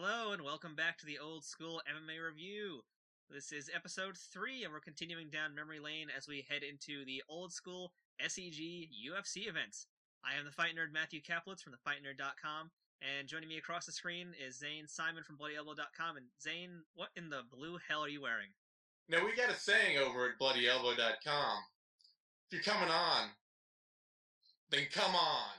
Hello and welcome back to the Old School MMA review. This is episode 3 and we're continuing down memory lane as we head into the Old School SEG UFC events. I am the Fight Nerd Matthew Kaplitz from thefightnerd.com, and joining me across the screen is Zane Simon from BloodyElbow.com. And Zane, what in the blue hell are you wearing? Now, we got a saying over at BloodyElbow.com. If you're coming on, then come on.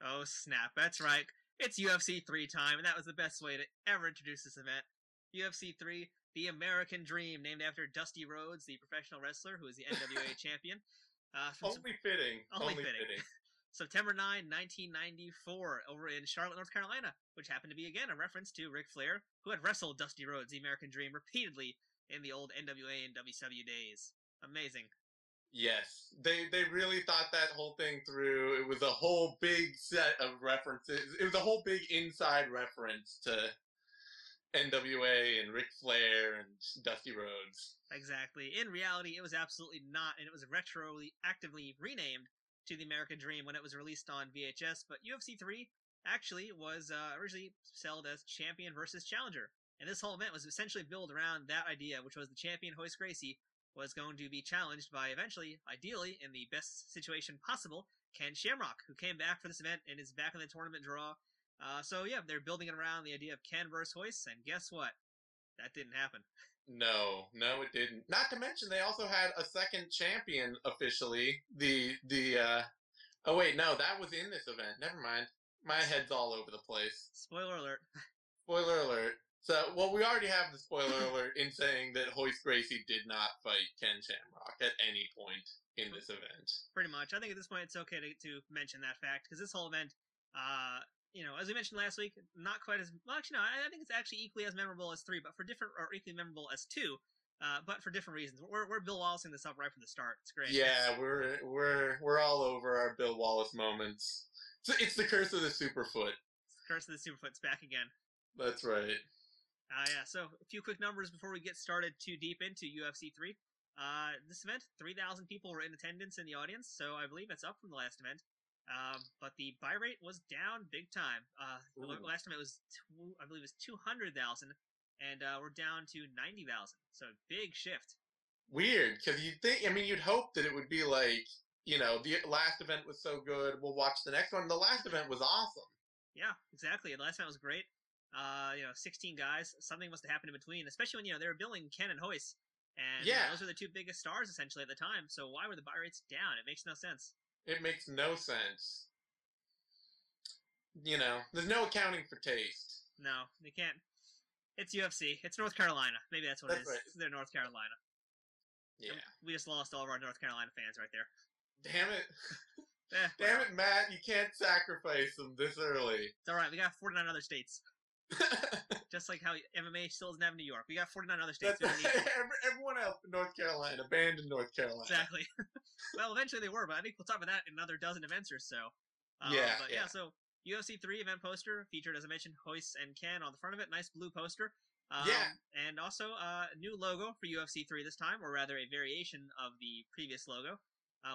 Oh snap, that's right. It's UFC 3 time, and that was the best way to ever introduce this event. UFC 3, the American Dream, named after Dusty Rhodes, the professional wrestler who is the NWA champion. Only fitting. September 9, 1994, over in Charlotte, North Carolina, which happened to be, again, a reference to Ric Flair, who had wrestled Dusty Rhodes, the American Dream, repeatedly in the old NWA and WCW days. Amazing. Yes, they really thought that whole thing through. It was a whole big set of references. It was a whole big inside reference to NWA and Ric Flair and Dusty Rhodes. Exactly. In reality, it was absolutely not, and it was actively renamed to the American Dream when it was released on VHS, but UFC 3 actually was originally sold as Champion versus Challenger, and this whole event was essentially built around that idea, which was the champion, Royce Gracie, was going to be challenged by eventually, ideally, in the best situation possible, Ken Shamrock, who came back for this event and is back in the tournament draw. So yeah, they're building it around the idea of Ken versus Royce, and guess what? That didn't happen. No, it didn't. Not to mention, they also had a second champion officially. Oh wait, no, that was in this event. Never mind. My head's all over the place. Spoiler alert. Spoiler alert. So, well, we already have the spoiler alert in saying that Royce Gracie did not fight Ken Shamrock at any point in this event. Pretty much. I think at this point it's okay to mention that fact, because this whole event, as we mentioned last week, not quite as well. Actually, no, I think it's actually equally as memorable as 3, but for different, or equally memorable as 2, but for different reasons. We're Bill Wallacing this up right from the start. It's great. Yeah, we're all over our Bill Wallace moments. It's the curse of the Superfoot. It's the curse of the Superfoot's back again. That's right. Yeah, so a few quick numbers before we get started too deep into UFC 3. This event, 3,000 people were in attendance in the audience, so I believe it's up from the last event. But the buy rate was down big time. The last time it was, I believe it was 200,000, and we're down to 90,000. So big shift. Weird, because you'd hope that it would be like, the last event was so good, we'll watch the next one. The last event was awesome. Yeah, exactly. The last event was great. 16 guys. Something must have happened in between, especially when, they were billing Ken and Royce. And those were the two biggest stars, essentially, at the time. So why were the buy rates down? It makes no sense. It makes no sense. There's no accounting for taste. No, they can't. It's UFC. It's North Carolina. Maybe that's what it is. Right. They're North Carolina. Yeah. We just lost all of our North Carolina fans right there. Damn it. Damn it, Matt. You can't sacrifice them this early. It's all right. We got 49 other states. Just like how MMA still doesn't have New York. We got 49 other states. Everyone else in North Carolina, banned in North Carolina. Exactly. Well, eventually they were, but I think we'll talk about that in another dozen events or so. So UFC 3 event poster featured, as I mentioned, Royce and Ken on the front of it. Nice blue poster. And also a new logo for UFC 3 this time, or rather a variation of the previous logo.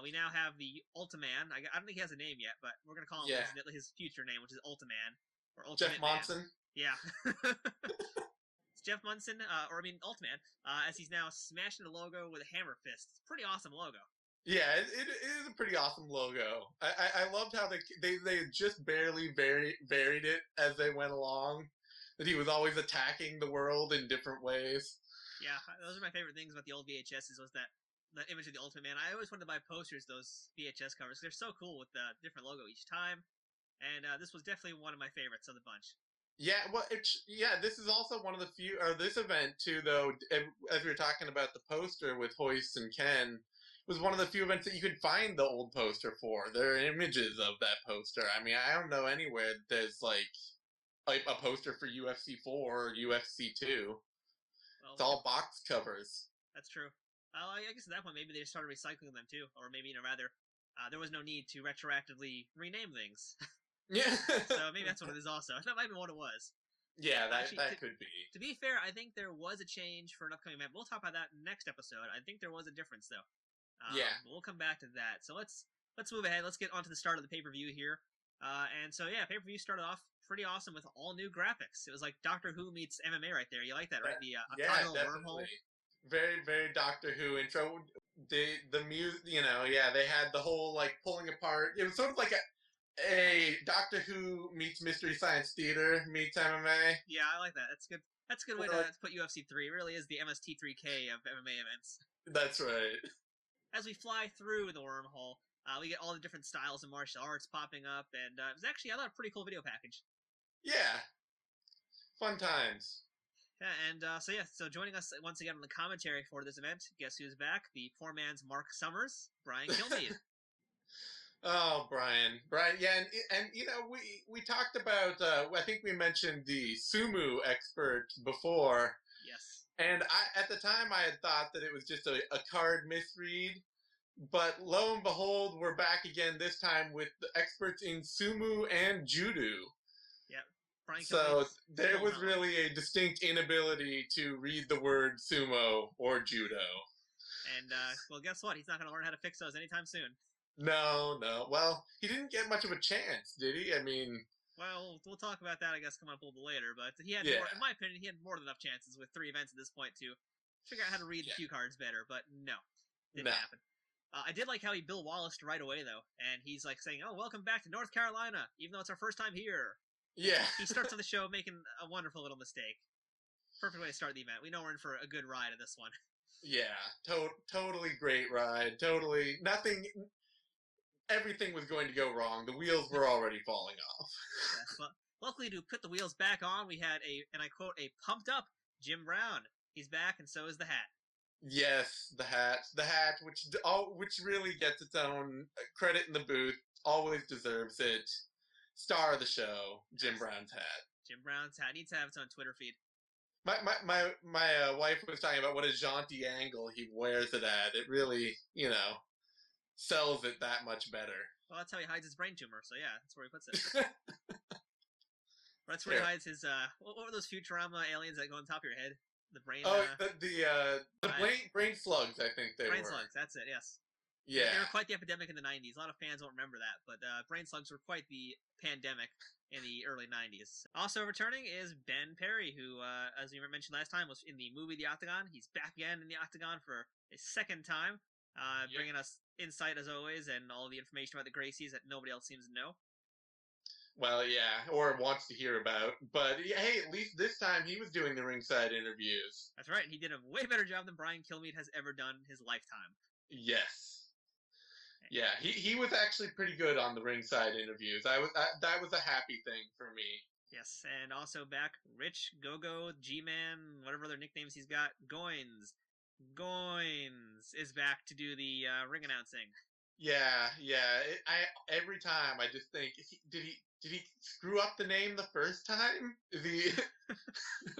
We now have the Ultiman. I don't think he has a name yet, but we're going to call him his future name, which is Ultiman. Or Ultimate Jeff Monson? Man. Yeah. It's Jeff Munson, Ultiman, as he's now smashing the logo with a hammer fist. It's a pretty awesome logo. Yeah, it is a pretty awesome logo. I loved how they just barely varied it as they went along. That he was always attacking the world in different ways. Yeah, those are my favorite things about the old VHSs, was that the image of the Ultimate Man. I always wanted to buy posters, those VHS covers. They're so cool with the different logo each time. And this was definitely one of my favorites of the bunch. Yeah, well, this is also one of the few, or this event too, though, as we were talking about the poster with Royce and Ken, was one of the few events that you could find the old poster for. There are images of that poster. I mean, I don't know anywhere there's, like a poster for UFC 4 or UFC 2. Well, it's all box covers. That's true. I guess at that point, maybe they just started recycling them too, or maybe, there was no need to retroactively rename things. Yeah. So maybe that's what it is also. That might be what it was. Yeah, that could be. To be fair, I think there was a change for an upcoming event. We'll talk about that next episode. I think there was a difference, though. But we'll come back to that. So let's move ahead. Let's get on to the start of the pay-per-view here. And so, pay-per-view started off pretty awesome with all new graphics. It was like Doctor Who meets MMA right there. You like that, right? The yeah, octagonal definitely. wormhole. Very, very Doctor Who intro. The music, they had the whole like pulling apart. It was sort of like a Doctor Who meets Mystery Science Theater meets MMA. Yeah, I like that. That's good. That's a good way to put UFC 3. It really is the MST3K of MMA events. That's right. As we fly through the wormhole, we get all the different styles of martial arts popping up, and it was actually, I thought, a pretty cool video package. Yeah. Fun times. Yeah, and so joining us once again on the commentary for this event, guess who's back? The poor man's Mark Summers, Brian Kilmeade. Oh, Brian, yeah, and we talked about. I think we mentioned the sumo expert before. Yes. And at the time, I had thought that it was just a card misread, but lo and behold, we're back again. This time with the experts in sumo and judo. Yeah. Brian so there was really a distinct inability to read the word sumo or judo. And well, guess what? He's not going to learn how to fix those anytime soon. No. Well, he didn't get much of a chance, did he? I mean... Well, we'll talk about that, I guess, coming up a little bit later, but he had more, in my opinion, he had more than enough chances with 3 events at this point to figure out how to read the cue cards better, but no. Didn't happen. I did like how he Bill Wallace right away, though, and he's like saying, "Oh, welcome back to North Carolina, even though it's our first time here." Yeah. He starts on the show making a wonderful little mistake. Perfect way to start the event. We know we're in for a good ride of this one. Yeah, totally great ride. Totally nothing. Everything was going to go wrong. The wheels were already falling off. Yes, but luckily to put the wheels back on, we had and I quote, a pumped up Jim Brown. He's back, and so is the hat. Yes, the hat, which really gets its own credit in the booth, always deserves it. Star of the show, Jim Brown's hat. Jim Brown's hat needs to have its own Twitter feed. My wife was talking about what a jaunty angle he wears it at. It really, sells it that much better. Well, that's how he hides his brain tumor, so yeah, that's where he puts it. That's where he hides his, what were those Futurama aliens that go on top of your head? The brain... the brain slugs, I think they were. Brain slugs, that's it, yes. Yeah. They were quite the epidemic in the 90s. A lot of fans won't remember that, but brain slugs were quite the pandemic in the early 90s. Also returning is Ben Perry, who, as we mentioned last time, was in the movie The Octagon. He's back again in The Octagon for a second time, bringing us insight, as always, and all the information about the Gracies that nobody else seems to know. Well, yeah, or wants to hear about. But, hey, at least this time he was doing the ringside interviews. That's right. He did a way better job than Brian Kilmeade has ever done in his lifetime. Yes. Yeah, he was actually pretty good on the ringside interviews. That was a happy thing for me. Yes, and also back, Rich, Go-Go, G-Man, whatever other nicknames he's got, Goins is back to do the ring announcing. Yeah. Every time I just think, did he screw up the name the first time?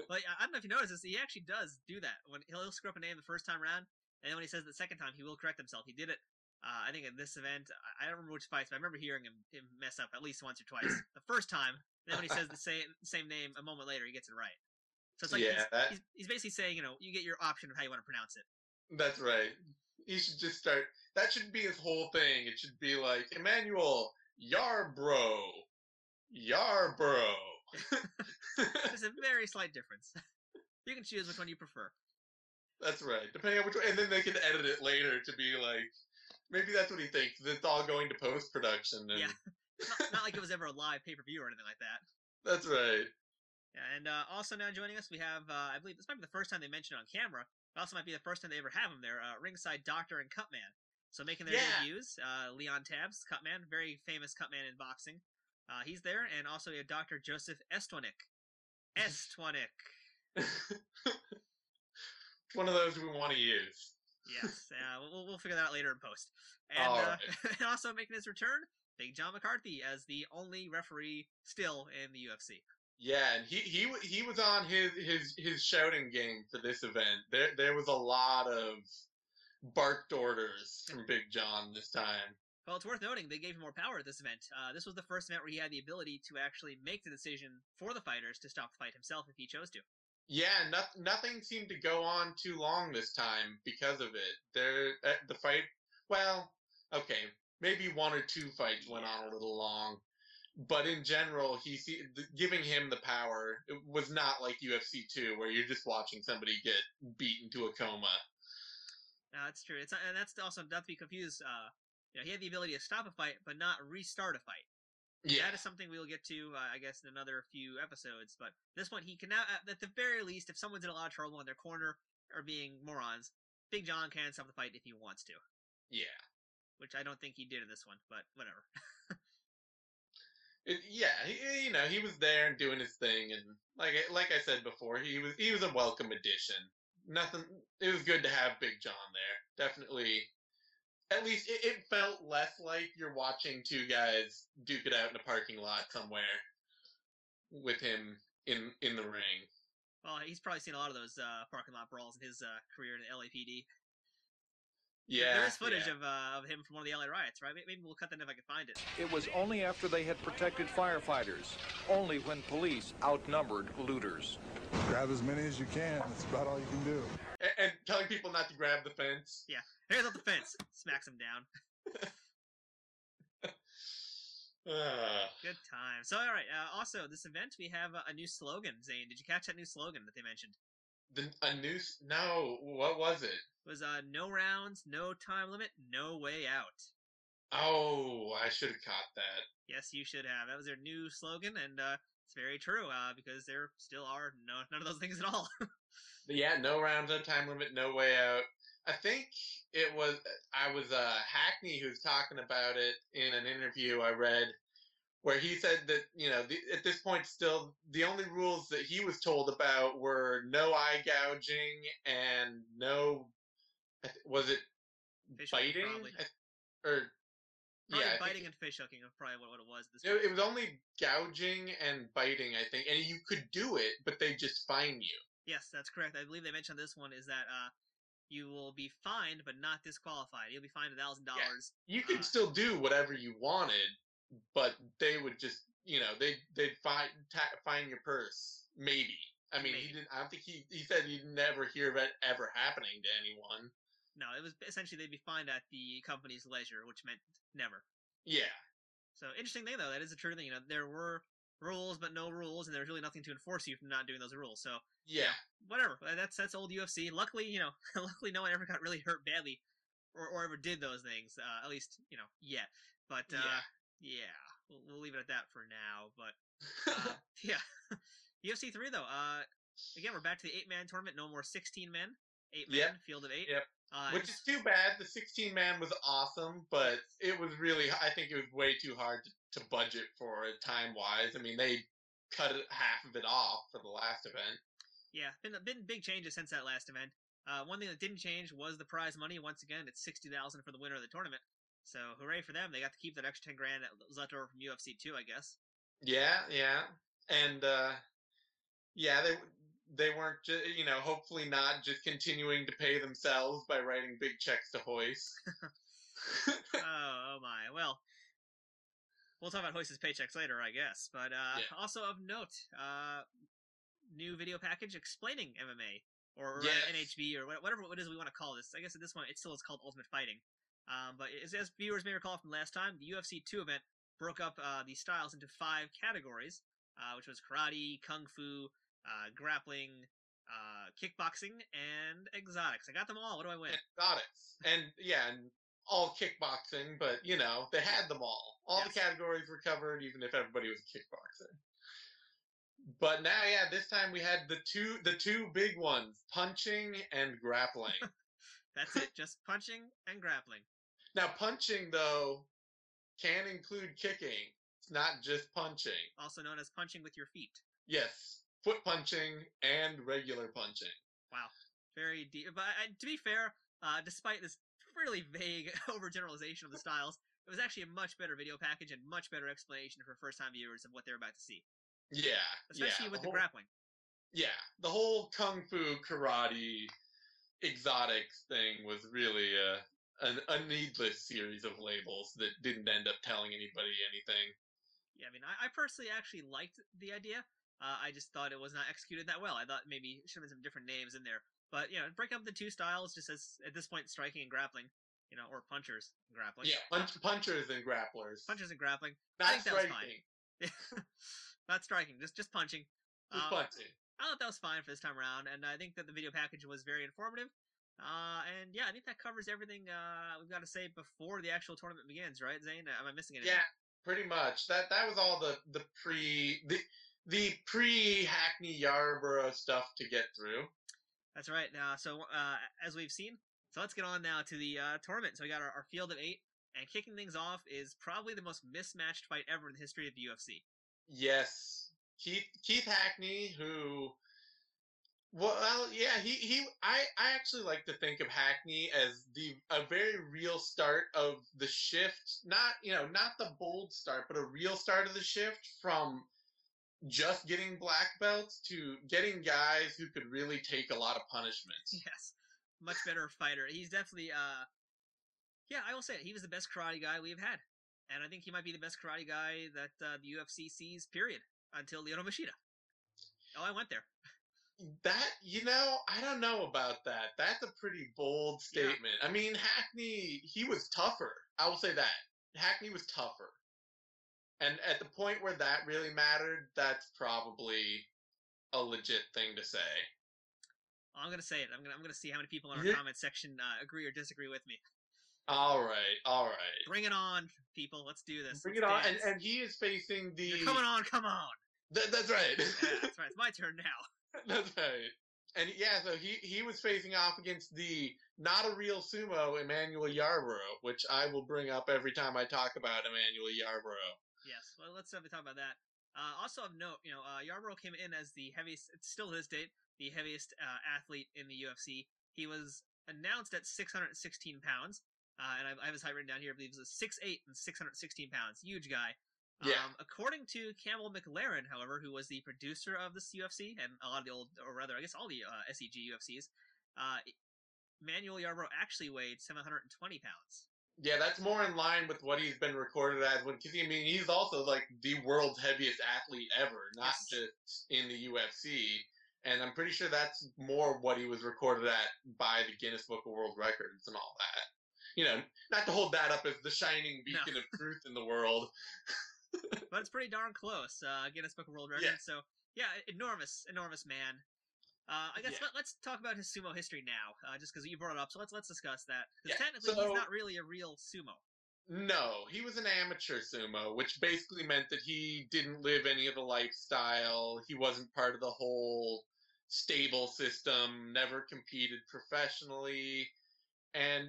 Well, I don't know if you noticed this. He actually does do that. When he'll screw up a name the first time around, and then when he says it the second time, he will correct himself. He did it. I think in this event, I don't remember which fights, but I remember hearing him mess up at least once or twice. The first time, and then when he says the same name a moment later, he gets it right. So it's like he's basically saying, you get your option of how you want to pronounce it. That's right. He should just start. That should be his whole thing. It should be like Emmanuel Yarborough. There's a very slight difference. You can choose which one you prefer. That's right. Depending on which one, and then they can edit it later to be like, maybe that's what he thinks. It's all going to post-production. And... Yeah. Not like it was ever a live pay-per-view or anything like that. That's right. Yeah, and also now joining us, we have, I believe this might be the first time they mention it on camera. It also might be the first time they ever have him there, ringside doctor and cutman. So making their debuts, Leon Tabbs, cutman, very famous cutman in boxing. He's there, and also we have Dr. Joseph Estwanik. One of those we want to use. Yes, we'll figure that out later in post. And, right. And also making his return, Big John McCarthy as the only referee still in the UFC. Yeah, and he was on his shouting game for this event. There was a lot of barked orders from Big John this time. Well, it's worth noting they gave him more power at this event. This was the first event where he had the ability to actually make the decision for the fighters to stop the fight himself if he chose to. Yeah, nothing seemed to go on too long this time because of it. The fight, well, okay, maybe one or two fights went on a little long, But in general, giving him the power was not like UFC 2, where you're just watching somebody get beaten to a coma. No, that's true. It's and that's also not to be confused. He had the ability to stop a fight, but not restart a fight. Yeah, that is something we'll get to, I guess, in another few episodes. But this one, he can now, at the very least, if someone's in a lot of trouble in their corner or being morons, Big John can stop the fight if he wants to. Yeah. Which I don't think he did in this one, but whatever. He was there and doing his thing, and like I said before, he was a welcome addition. It was good to have Big John there. Definitely. At least it felt less like you're watching two guys duke it out in a parking lot somewhere with him in the ring. Well, he's probably seen a lot of those parking lot brawls in his career in the LAPD. Yeah, there is footage of him from one of the LA riots, right? Maybe we'll cut that if I can find it. It was only after they had protected firefighters, only when police outnumbered looters. Grab as many as you can. That's about all you can do. And telling people not to grab the fence. Yeah, here's up the fence. Smacks him down. Good time. So, all right. Also, this event, we have a new slogan. Zane, did you catch that new slogan that they mentioned? No. What was it? It was no rounds, no time limit, no way out. Oh, I should have caught that. Yes, you should have. That was their new slogan, and it's very true because there still are none of those things at all. Yeah, no rounds, no time limit, no way out. I think it was Hackney who's talking about it in an interview I read, where he said that at this point still the only rules that he was told about were no eye gouging and no, was it fish biting hooking, biting and fish hooking are probably what it was. It was only gouging and biting, I think, and you could do it, but they just fine you. Yes, that's correct. I believe they mentioned this one is that you will be fined but not disqualified. You'll be fined $1,000. Yeah. You could still do whatever you wanted, but they would just they'd fine your purse. Maybe. I mean, he didn't. I don't think he said he'd never hear of it ever happening to anyone. No, it was essentially they'd be fined at the company's leisure, which meant never. Yeah. So interesting thing though, that is a true thing. There were rules but no rules, and there was really nothing to enforce you from not doing those rules. So yeah, whatever. That's old UFC. Luckily, luckily no one ever got really hurt badly, or ever did those things. At least yet. But yeah, we'll leave it at that for now. But yeah, UFC 3 though. Again, we're back to the 8-man tournament. No more 16 men. 8-man field of 8. Yep. Which is too bad. The 16-man was awesome, but it was really, I think it was way too hard to budget for it time-wise. I mean, they cut half of it off for the last event. Yeah, been big changes since that last event. One thing that didn't change was the prize money. Once again, it's $60,000 for the winner of the tournament. So hooray for them! They got to keep that extra $10,000 that was left over from UFC 2, I guess. Yeah, and they weren't just, hopefully not just continuing to pay themselves by writing big checks to Royce. oh my! Well, we'll talk about Royce's paychecks later, I guess. But also of note, new video package explaining MMA or NHB or whatever it is we want to call this. I guess at this one it still is called Ultimate Fighting. But as viewers may recall from last time, the UFC 2 event broke up the styles into 5 categories, which was karate, kung fu, grappling, kickboxing, and exotics. I got them all. What do I win? Exotics. And all kickboxing, but they had them all. All the categories were covered, even if everybody was a kickboxer. But now, this time we had the two big ones, punching and grappling. That's it, just punching and grappling. Now, punching, though, can include kicking. It's not just punching. Also known as punching with your feet. Yes, foot punching and regular punching. Wow, very deep. But to be fair, despite this really vague overgeneralization of the styles, it was actually a much better video package and much better explanation for first-time viewers of what they're about to see. Yeah, especially with the grappling. Yeah, the whole kung fu, karate, exotics thing was really a needless series of labels that didn't end up telling anybody anything. Yeah, I mean, I personally actually liked the idea. I just thought it was not executed that well. I thought maybe there should have been some different names in there. But, break up the 2 styles just as, at this point, striking and grappling, or punchers and grappling. Yeah, punchers and grapplers. Punchers and grappling. Not I think striking. that was fine. Not striking, just punching. Just punching. I thought that was fine for this time around, and I think that the video package was very informative. And yeah, I think that covers everything we've got to say before the actual tournament begins, right, Zane? Am I missing anything? Yeah, pretty much. That was all the pre Hackney Yarborough stuff to get through. That's right. So as we've seen, so let's get on now to the tournament. So we got our field of 8, and kicking things off is probably the most mismatched fight ever in the history of the UFC. Yes, Keith Hackney, who, well, yeah, I actually like to think of Hackney as a very real start of the shift. Not the bold start, but a real start of the shift from just getting black belts to getting guys who could really take a lot of punishments. Yes, much better fighter. He's definitely, yeah, I will say it. He was the best karate guy we've had. And I think he might be the best karate guy that the UFC sees, period, until Lyoto Machida. Oh, I went there. That, I don't know about that. That's a pretty bold statement. Yeah. I mean, Hackney, he was tougher. I will say that. Hackney was tougher. And at the point where that really mattered, that's probably a legit thing to say. I'm going to say it. I'm going to see how many people in our comment section agree or disagree with me. All right. Bring it on, people. Let's do this. Bring it on. And he is facing the... You're coming on, come on. That's right. Yeah, that's right. It's my turn now. That's right. And yeah, so he was facing off against the not a real sumo, Emmanuel Yarborough, which I will bring up every time I talk about Emmanuel Yarborough. Yes, well, let's talk about that. Also of note, Yarbrough came in as the heaviest, still to this date, the heaviest athlete in the UFC. He was announced at 616 pounds. And I have his height written down here. I believe he was 6'8" and 616 pounds. Huge guy. Yeah. According to Campbell McLaren, however, who was the producer of this UFC, and a lot of the old, or rather, I guess all the SEG UFCs, Emmanuel Yarborough actually weighed 720 pounds. Yeah, that's more in line with what he's been recorded as. Because, I mean, he's also, like, the world's heaviest athlete ever, not just in the UFC. And I'm pretty sure that's more what he was recorded at by the Guinness Book of World Records and all that. Not to hold that up as the shining beacon of truth in the world. But it's pretty darn close. Guinness Book of World Records. Yeah. So, yeah, enormous man. I guess let's talk about his sumo history now, just because you brought it up. So let's discuss that. Because technically, he's not really a real sumo. No, he was an amateur sumo, which basically meant that he didn't live any of the lifestyle. He wasn't part of the whole stable system, never competed professionally, and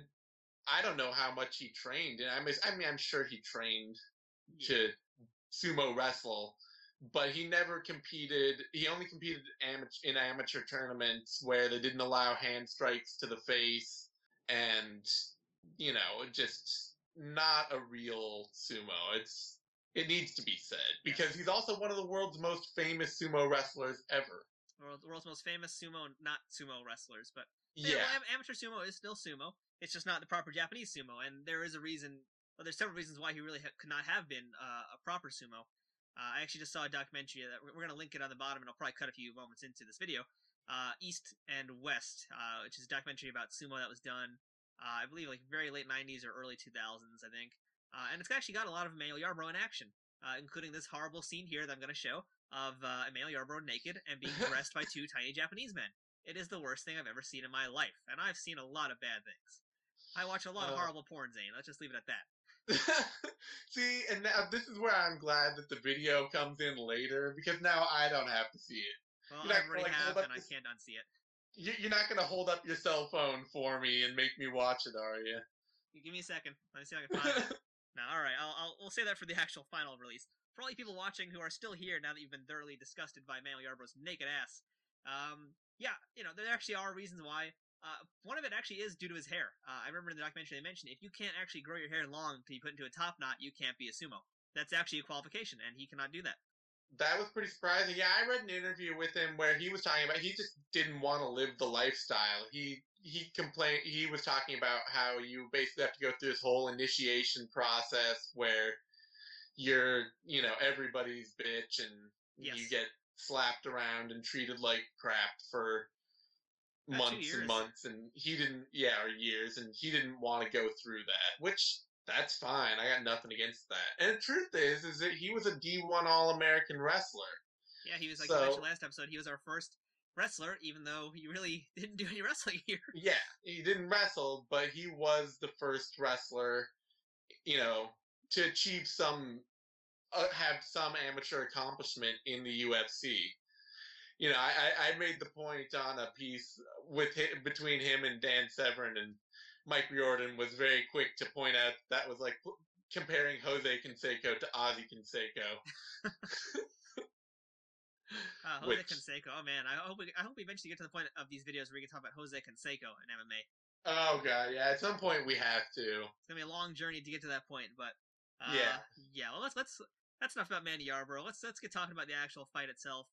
I don't know how much he trained. And I mean, I'm sure he trained to sumo wrestle, but he never competed. He only competed in amateur tournaments where they didn't allow hand strikes to the face, and just not a real sumo. It needs to be said because he's also one of the world's most famous sumo wrestlers ever. The world's most famous sumo, not sumo wrestlers, but yeah, amateur sumo is still sumo. It's just not the proper Japanese sumo, and there is a reason. Well, there's several reasons why he really could not have been a proper sumo. I actually just saw a documentary that we're going to link it on the bottom, and I'll probably cut a few moments into this video. East and West, which is a documentary about sumo that was done, I believe, like very late 90s or early 2000s, I think. And it's actually got a lot of Emmanuel Yarborough in action, including this horrible scene here that I'm going to show of Emmanuel Yarborough naked and being caressed by 2 tiny Japanese men. It is the worst thing I've ever seen in my life, and I've seen a lot of bad things. I watch a lot of horrible porn, Zane. Let's just leave it at that. See, and now this is where I'm glad that the video comes in later, because now I don't have to see it. Well, I already have, and I can't unsee it. You're not going to hold up your cell phone for me and make me watch it, are you? You give me a second. Let me see if I can find it. No, all right. We'll say that for the actual final release. For all you people watching who are still here now that you've been thoroughly disgusted by Emmanuel Yarborough's naked ass, yeah, there actually are reasons why. One of it actually is due to his hair. I remember in the documentary they mentioned if you can't actually grow your hair long to be put into a top knot, you can't be a sumo. That's actually a qualification, and he cannot do that. That was pretty surprising. Yeah, I read an interview with him where he was talking about he just didn't want to live the lifestyle. He complained. He was talking about how you basically have to go through this whole initiation process where you're, everybody's bitch and you get slapped around and treated like crap for months and months, and he didn't, or years, and he didn't want to go through that, which That's fine. I got nothing against that. And the truth is that he was a D1 All-American wrestler. Yeah, he was, like you mentioned last episode, he was our first wrestler, even though he really didn't do any wrestling here. Yeah, he didn't wrestle, but he was the first wrestler, to achieve have some amateur accomplishment in the UFC. I made the point on a piece between him and Dan Severn, and Mike Riordan was very quick to point out that was like comparing Jose Canseco to Ozzy Canseco. Jose Canseco. Oh man, I hope we eventually get to the point of these videos where we can talk about Jose Canseco in MMA. Oh god, yeah. At some point we have to. It's gonna be a long journey to get to that point, but yeah. Well, that's enough about Manny Yarborough. Let's get talking about the actual fight itself.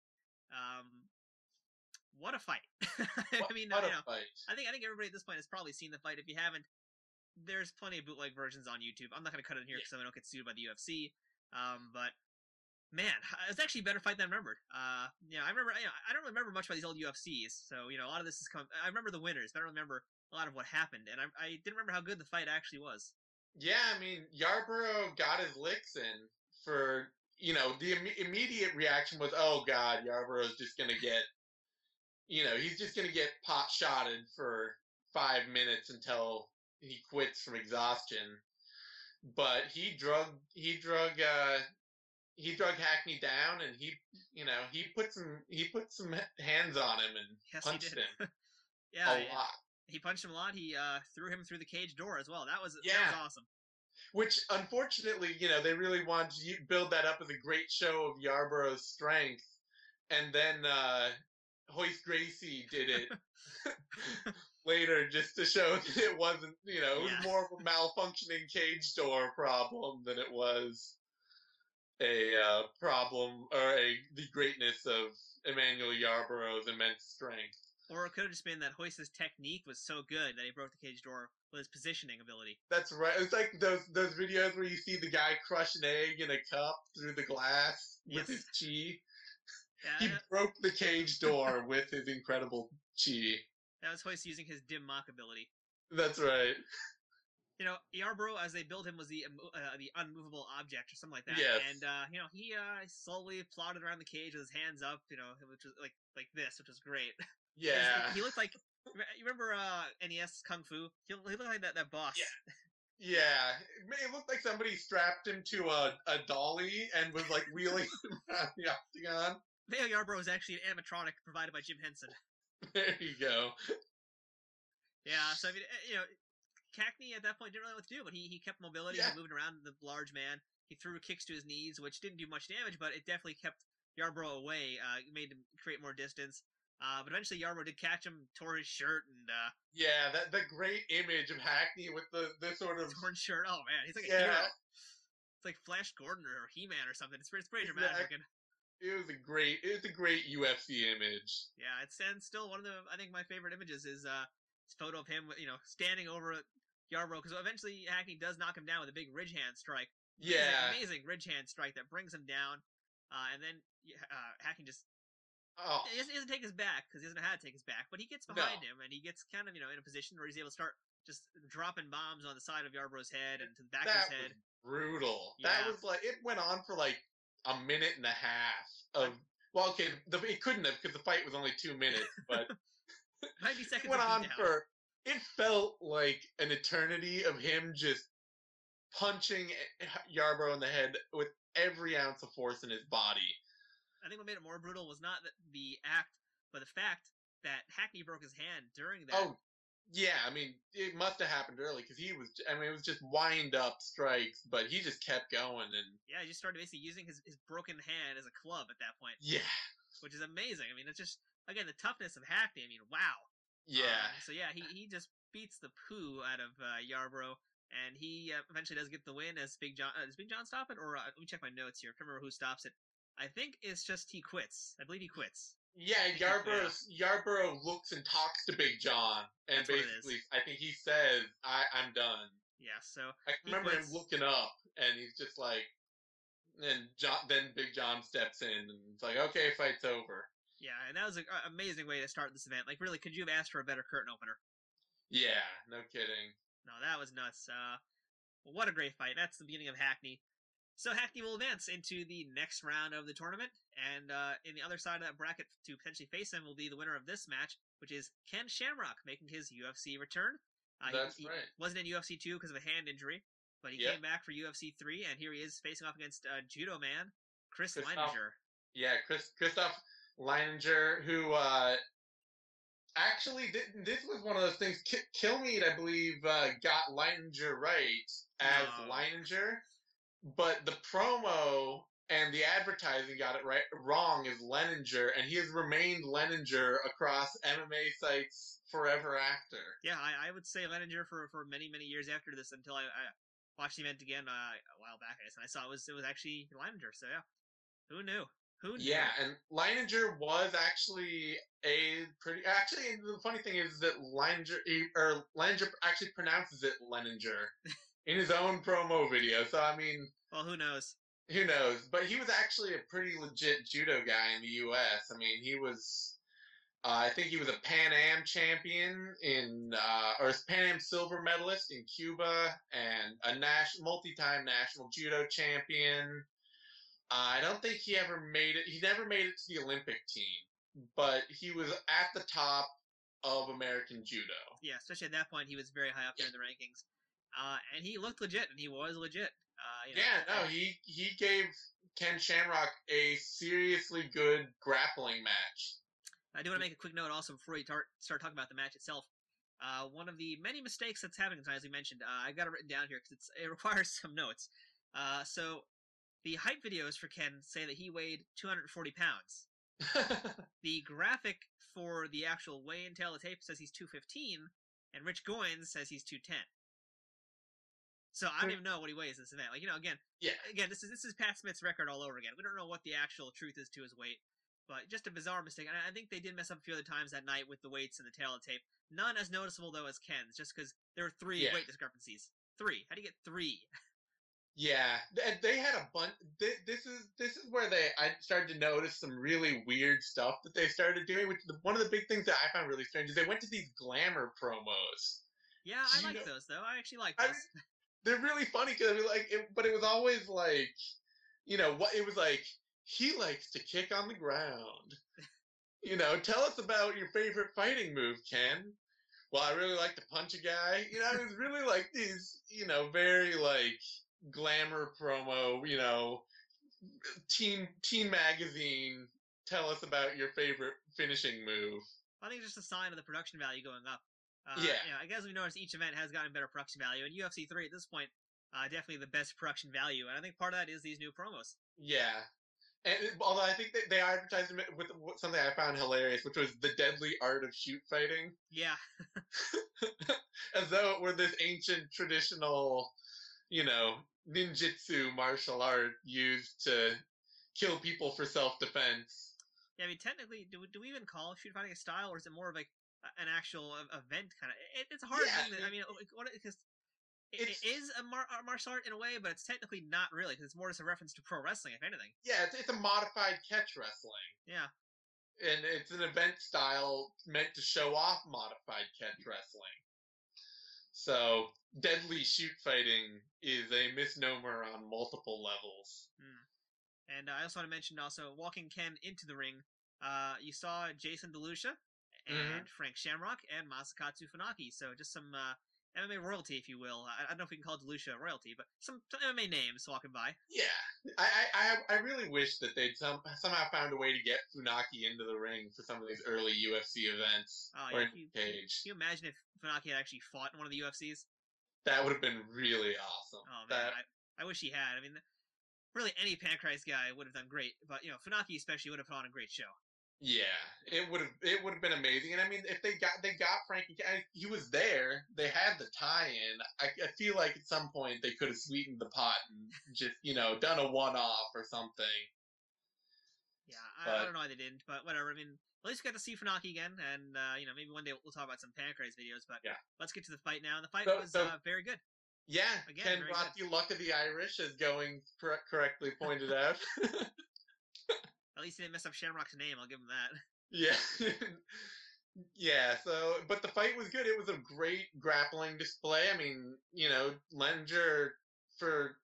What a fight! What a fight! I think everybody at this point has probably seen the fight. If you haven't, there's plenty of bootleg versions on YouTube. I'm not going to cut it in here because I don't get sued by the UFC. But man, it was actually a better fight than I remembered. I remember. I don't remember much about these old UFCs, so a lot of this is I remember the winners, but I don't remember a lot of what happened, and I didn't remember how good the fight actually was. Yeah, I mean, Yarborough got his licks in for. The immediate reaction was, oh god, Yarborough's just going to get. He's just going to get pot-shotted for 5 minutes until he quits from exhaustion. But he drug Hackney down, and he put some hands on him and punched him. Yeah, a lot. He punched him a lot. He threw him through the cage door as well. That was awesome. Which, unfortunately, they really wanted to build that up as a great show of Yarborough's strength, and then Royce Gracie did it later just to show that it wasn't, it was more of a malfunctioning cage door problem than it was a problem or the greatness of Emmanuel Yarborough's immense strength. Or it could have just been that Royce's technique was so good that he broke the cage door with his positioning ability. That's right. It's like those videos where you see the guy crush an egg in a cup through the glass with his chi. Yeah, he broke the cage door with his incredible chi. That was Royce using his dim mock ability. That's right. Yarbrough, as they built him, was the unmovable object or something like that. Yes. And he slowly plodded around the cage with his hands up, which was like this, which was great. Yeah. He looked like, you remember NES Kung Fu? He looked like that boss. Yeah. It looked like somebody strapped him to a dolly and was like wheeling him around the octagon. Emmanuel Yarborough was actually an animatronic provided by Jim Henson. There you go. Yeah, so I mean, Hackney at that point didn't really know what to do, but he kept mobility. He moved around the large man. He threw kicks to his knees, which didn't do much damage, but it definitely kept Yarborough away. Made him create more distance. But eventually Yarborough did catch him, tore his shirt, and the great image of Hackney with the sort of torn shirt. Oh man, he's like a hero. It's like Flash Gordon or He-Man or something. It's pretty dramatic. It was a great UFC image. Yeah, and still one of I think my favorite images is this photo of him, standing over Yarborough, because eventually Hackney does knock him down with a big ridge hand strike. Yeah, amazing ridge hand strike that brings him down, and then Hackney just. He doesn't take his back because he doesn't know how to take his back, but he gets behind him and he gets kind of in a position where he's able to start just dropping bombs on the side of Yarborough's head and to the back of his head. Brutal. Yeah. That was it went on for like a minute and a half of. Well, okay, it couldn't have because the fight was only 2 minutes, but 90 seconds. It went on for. It felt like an eternity of him just punching Yarborough in the head with every ounce of force in his body. I think what made it more brutal was not the act, but the fact that Hackney broke his hand during that. Oh, yeah. I mean, it must have happened early because it was just wind up strikes, but he just kept going. And yeah, he just started basically using his broken hand as a club at that point. Yeah. Which is amazing. I mean, it's just, again, the toughness of Hackney. I mean, wow. Yeah. So yeah, he just beats the poo out of Yarborough, and he eventually does get the win as Big John. Does Big John stop it? Or let me check my notes here. I can't remember who stops it. I think it's just he quits. I believe he quits. Yeah, Yarborough looks and talks to Big John, and basically, I think he says, I'm done. Yeah, so I remember him looking up, and he's just like, then Big John steps in, and it's like, okay, fight's over. Yeah, and that was an amazing way to start this event. Like, really, could you have asked for a better curtain opener? Yeah, no kidding. No, that was nuts. what a great fight. That's the beginning of Hackney. So Hackney will advance into the next round of the tournament, and in the other side of that bracket to potentially face him will be the winner of this match, which is Ken Shamrock, making his UFC return. That's he right. Wasn't in UFC 2 because of a hand injury, but he came back for UFC 3, and here he is facing off against Judo Man, Kristoff Lenninger. Yeah, Kristoff Lenninger, who actually, this was one of those things. Kilmeade, I believe, got Lenninger right as Lenninger, but the promo and the advertising got it wrong as Lenninger, and he has remained Lenninger across MMA sites forever after. Yeah, I would say Lenninger for many, many years after this, until I watched the event again a while back, I guess, and I saw it was actually Lenninger. So yeah, who knew? Who knew? Yeah, and Lenninger was actually Actually, the funny thing is that Lenninger actually pronounces it Lenninger in his own promo video. So I mean, well, who knows? Who knows? But he was actually a pretty legit judo guy in the U.S. I mean, he was. I think he was a Pan Am champion or Pan Am silver medalist in Cuba, and a multi-time national judo champion. I don't think he ever made it. He never made it to the Olympic team, but he was at the top of American judo. Yeah, especially at that point, he was very high up there in the rankings, and he looked legit, and he was legit. He gave Ken Shamrock a seriously good grappling match. I do want to make a quick note also before we start talking about the match itself. One of the many mistakes that's happening, as we mentioned, I got it written down here because it requires some notes. So the height videos for Ken say that he weighed 240 pounds. The graphic for the actual weigh-in tape says he's 215, and Rich Goins says he's 210. So I don't even know what he weighs this event. Again, this is Pat Smith's record all over again. We don't know what the actual truth is to his weight, but just a bizarre mistake. And I think they did mess up a few other times that night with the weights and the tape. None as noticeable though as Ken's, just because there were three weight discrepancies. 3. How do you get 3? Yeah, they had a bunch. This is where I started to notice some really weird stuff that they started doing. Which one of the big things that I found really strange is they went to these glamour promos. Yeah, I like those though. I actually like those. They're really funny because but it was always like, what it was like. He likes to kick on the ground. Tell us about your favorite fighting move, Ken. Well, I really like to punch a guy. It was really like these, very like glamour promo, teen magazine. Tell us about your favorite finishing move. I think it's just a sign of the production value going up. I guess we noticed each event has gotten better production value, and UFC 3 at this point, definitely the best production value, and I think part of that is these new promos. Yeah. And although I think they advertised it with something I found hilarious, which was the deadly art of shoot fighting. Yeah. As though it were this ancient traditional, ninjutsu martial art used to kill people for self-defense. Yeah, I mean, technically, do we even call shoot fighting a style, or is it more of like an actual event kind of? It's a hard thing. Because it is a martial art in a way, but it's technically not really, because it's more just a reference to pro wrestling, if anything. Yeah, it's a modified catch wrestling. Yeah. And it's an event style meant to show off modified catch wrestling. So, deadly shoot fighting is a misnomer on multiple levels. And I also want to mention walking Ken into the ring, you saw Jason DeLucia and Frank Shamrock and Masakatsu Funaki. So just some MMA royalty, if you will. I don't know if we can call DeLucia royalty, but some MMA names walking by. Yeah. I really wish that they'd somehow found a way to get Funaki into the ring for some of these early UFC events. Or in the cage. Can you imagine if Funaki had actually fought in one of the UFCs? That would have been really awesome. Oh, man. I wish he had. I mean, really any Pancrase guy would have done great, but Funaki especially would have put on a great show. Yeah, it would have been amazing. And I mean, if they got Frankie, he was there. They had the tie-in. I feel like at some point they could have sweetened the pot and just done a one-off or something. Yeah, I don't know why they didn't, but whatever. I mean, at least we got to see Funaki again, and maybe one day we'll talk about some Pancrase videos. But let's get to the fight now. And the fight was very good. Yeah, again, Ken brought the luck of the Irish, as Going correctly pointed out. At least he didn't mess up Shamrock's name, I'll give him that. Yeah. Yeah, but the fight was good. It was a great grappling display. I mean, Lenninger, for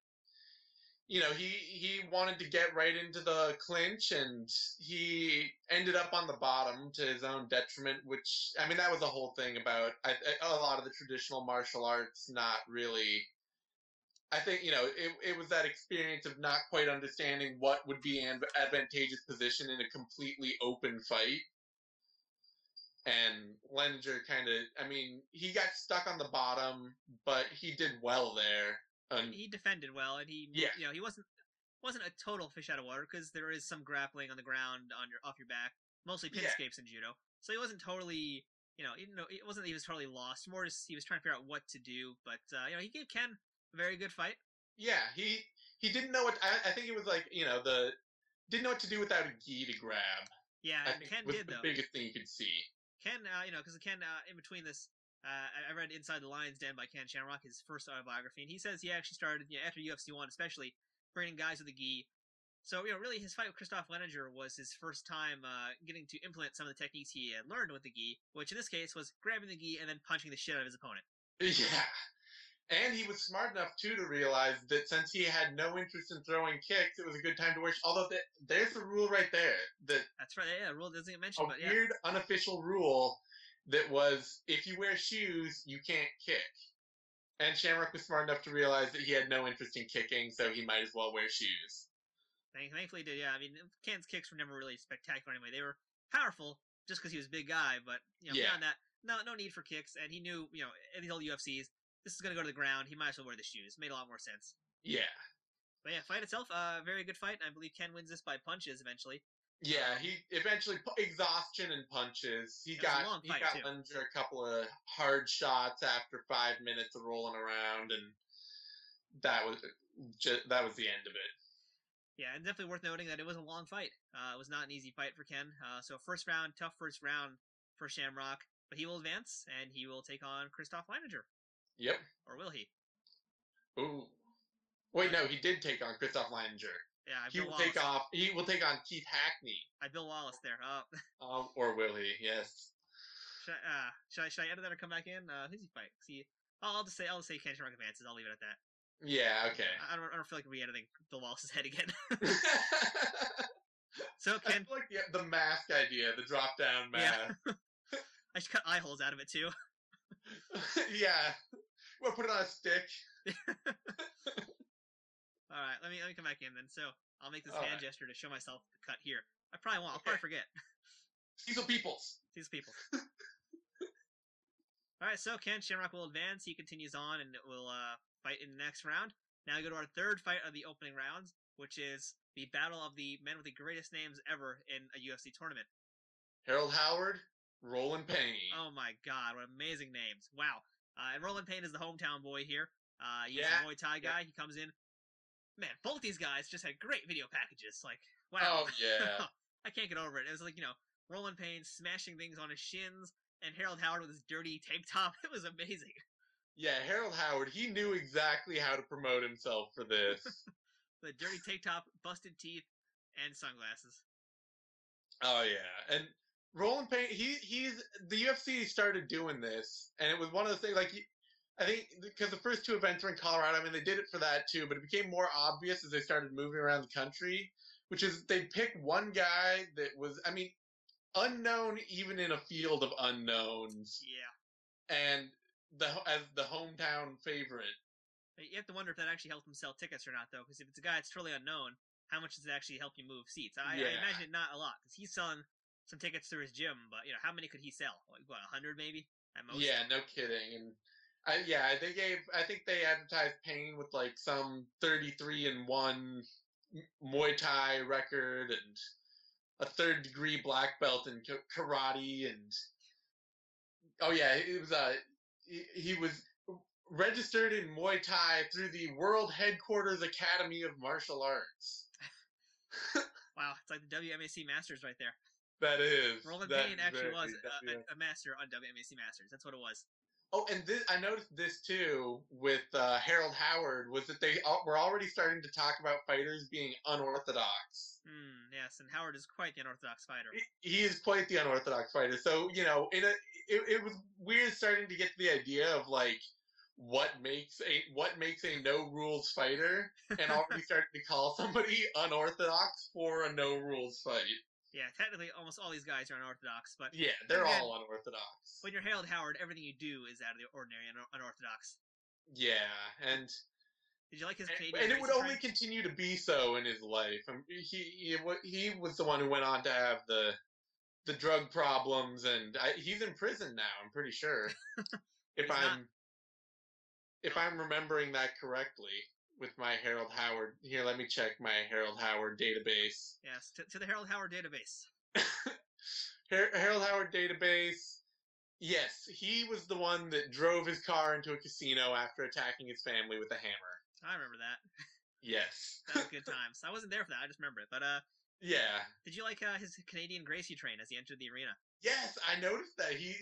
he wanted to get right into the clinch, and he ended up on the bottom to his own detriment. Which, I mean, that was the whole thing about a lot of the traditional martial arts not really. I think it was that experience of not quite understanding what would be an advantageous position in a completely open fight. And Lenninger I mean, he got stuck on the bottom, but he did well there. He defended well, and he wasn't a total fish out of water, because there is some grappling on the ground off your back, mostly pin escapes in judo. So he wasn't totally, it wasn't that he was totally lost. More just he was trying to figure out what to do. But he gave Ken a very good fight. Yeah, he didn't know what. I think it was like didn't know what to do without a gi to grab. Yeah, Ken was did the though. Biggest thing you could see. Ken, because Ken, in between this, I read Inside the Lion's Den by Ken Shamrock, his first autobiography, and he says he actually started, after UFC 1 especially, bringing guys with the gi. So, really, his fight with Kristoff Lenninger was his first time getting to implement some of the techniques he had learned with the gi, which in this case was grabbing the gi and then punching the shit out of his opponent. Yeah. And he was smart enough, too, to realize that since he had no interest in throwing kicks, it was a good time to wear... Although, there's the rule right there. That's right, yeah, the rule doesn't get mentioned, but yeah. A weird, unofficial rule that was, if you wear shoes, you can't kick. And Shamrock was smart enough to realize that he had no interest in kicking, so he might as well wear shoes. Thankfully he did, yeah. I mean, Ken's kicks were never really spectacular anyway. They were powerful, just because he was a big guy, but, beyond that, no need for kicks, and he knew, in the old UFCs, this is going to go to the ground. He might as well wear the shoes. Made a lot more sense. Yeah. But yeah, fight itself, very good fight. I believe Ken wins this by punches eventually. Yeah, he eventually exhaustion and punches. He got Lenninger a couple of hard shots after 5 minutes of rolling around, and that was the end of it. Yeah, and definitely worth noting that it was a long fight. It was not an easy fight for Ken. So tough first round for Shamrock, but he will advance and he will take on Kristoff Lenninger. Yep. Or will he? Ooh. Wait, no, he did take on Kristoff Lenninger. Yeah, he will take on Keith Hackney. Bill Wallace there. Or will he? Yes. Should I edit that or come back in? Who's he fight? I'll just say Ken Shamrock advances. I'll leave it at that. Yeah. Okay. I don't feel like re-editing Bill Wallace's head again. So Ken, like the mask idea, the drop down mask. Yeah. I should cut eye holes out of it too. Yeah. We'll put it on a stick. All right, let me come back in then. So I'll make this hand gesture to show myself the cut here. I probably won't. I'll probably forget. Cecil Peoples. All right, so Ken Shamrock will advance. He continues on and will fight in the next round. Now we go to our third fight of the opening rounds, which is the battle of the men with the greatest names ever in a UFC tournament. Harold Howard, Roland Payne. Oh my God, what amazing names! Wow. And Roland Payne is the hometown boy here. He's a Muay Thai guy. He comes in. Man, both these guys just had great video packages. Like, wow. Oh, yeah. I can't get over it. It was like, Roland Payne smashing things on his shins, and Harold Howard with his dirty tank top. It was amazing. Yeah, Harold Howard, he knew exactly how to promote himself for this. The dirty tank top, busted teeth, and sunglasses. Oh, yeah. And Roland Payne, the UFC started doing this, and it was one of the things, like, I think because the first two events were in Colorado, I mean, they did it for that too, but it became more obvious as they started moving around the country, which is they'd pick one guy that was, I mean, unknown even in a field of unknowns. Yeah. And as the hometown favorite. You have to wonder if that actually helped him sell tickets or not, though, because if it's a guy that's totally unknown, how much does it actually help you move seats? I imagine it not a lot, because he's selling some tickets through his gym, but, how many could he sell? Like, what, 100 maybe? At most? Yeah, no kidding. And I think they advertised Payne with like some 33-1 Muay Thai record and a 3rd degree black belt in karate, and he was registered in Muay Thai through the World Headquarters Academy of Martial Arts. Wow, it's like the WMAC Masters right there. That is. Roland Payne actually was a master on WMAC Masters. That's what it was. Oh, and I noticed this too with Harold Howard, was that they were already starting to talk about fighters being unorthodox. Yes, and Howard is quite the unorthodox fighter. He is quite the unorthodox fighter. So, it was weird starting to get to the idea of like what makes a no rules fighter, and already starting to call somebody unorthodox for a no rules fight. Yeah, technically, almost all these guys are unorthodox, but yeah, they're all unorthodox. When you're Harold Howard, everything you do is out of the ordinary and unorthodox. Yeah, and did you like his Canadian? And it would only continue to be so in his life. He was the one who went on to have the drug problems, and he's in prison now. I'm pretty sure, if I'm remembering that correctly. With my Harold Howard here, let me check my Harold Howard database. Yes, to the Harold Howard database. Harold Howard database. Yes, he was the one that drove his car into a casino after attacking his family with a hammer. I remember that. Yes. That was good times. I wasn't there for that. I just remember it. But yeah. Did you like his Canadian Gracie train as he entered the arena? Yes, I noticed that he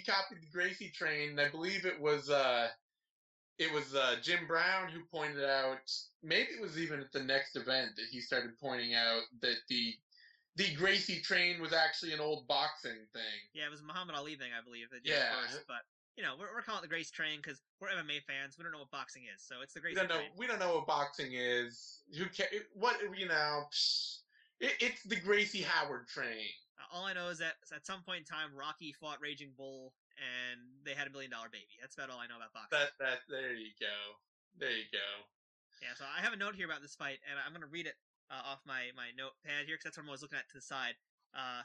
copied the Gracie train. I believe it was Jim Brown who pointed out. Maybe it was even at the next event that he started pointing out that the Gracie train was actually an old boxing thing. Yeah, it was Muhammad Ali thing, I believe. That did it first, but we're calling it the Gracie train because we're MMA fans. We don't know what boxing is, so it's the Gracie train. We don't know what boxing is. Who cares? It's the Gracie Howard train. All I know is that at some point in time, Rocky fought Raging Bull, and they had $1 million baby. That's about all I know about boxing. There you go. There you go. Yeah, so I have a note here about this fight, and I'm going to read it off my notepad here, because that's what I'm always looking at to the side.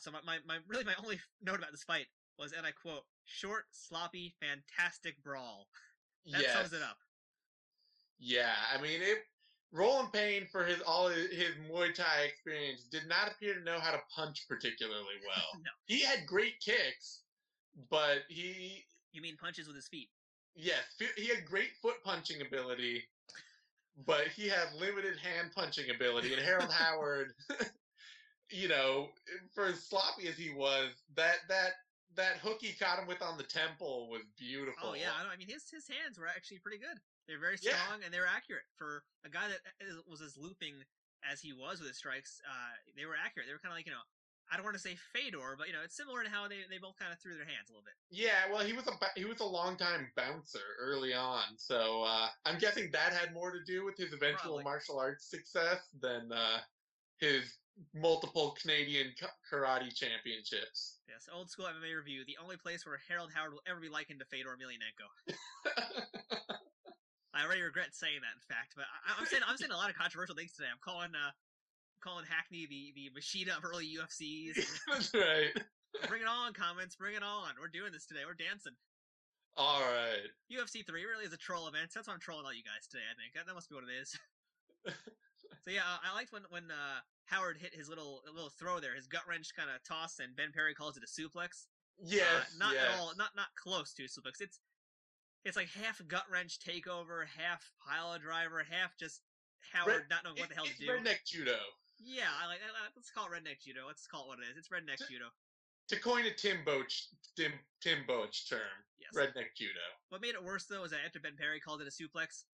So my only note about this fight was, and I quote, "Short, sloppy, fantastic brawl." That sums it up. Yeah, I mean, Roland Payne, for his Muay Thai experience, did not appear to know how to punch particularly well. No. He had great kicks, but he... You mean punches with his feet? Yes, he had great foot punching ability, but he had limited hand punching ability. And Harold Howard, for as sloppy as he was, that hook he caught him with on the temple was beautiful. Oh yeah, I mean his hands were actually pretty good. They're very strong and they're accurate for a guy that was as looping as he was with his strikes. They were accurate. They were kind of like I don't want to say Fedor, but it's similar to how they both kind of threw their hands a little bit. Yeah, well, he was a long time bouncer early on, so I'm guessing that had more to do with his eventual martial arts success than his multiple Canadian karate championships. Yes, Old School MMA review: the only place where Harold Howard will ever be likened to Fedor Emelianenko. I already regret saying that, in fact, but I'm saying a lot of controversial things today. I'm calling Hackney the Machida of early UFCs. That's right. Bring it on, comments. Bring it on. We're doing this today. We're dancing. All right. UFC 3 really is a troll event. That's why I'm trolling all you guys today, I think. That must be what it is. So yeah, I liked when Howard hit his little throw there, his gut wrench kind of toss, and Ben Perry calls it a suplex. Yes. Not at all. Not close to a suplex. It's like half gut wrench takeover, half pile driver, half just Howard not knowing what the hell to do. It's redneck judo. Yeah, I like that. Let's call it redneck judo. Let's call it what it is. It's redneck judo. To coin a Tim Boach term, yes. Redneck judo. What made it worse though is that after Ben Perry called it a suplex,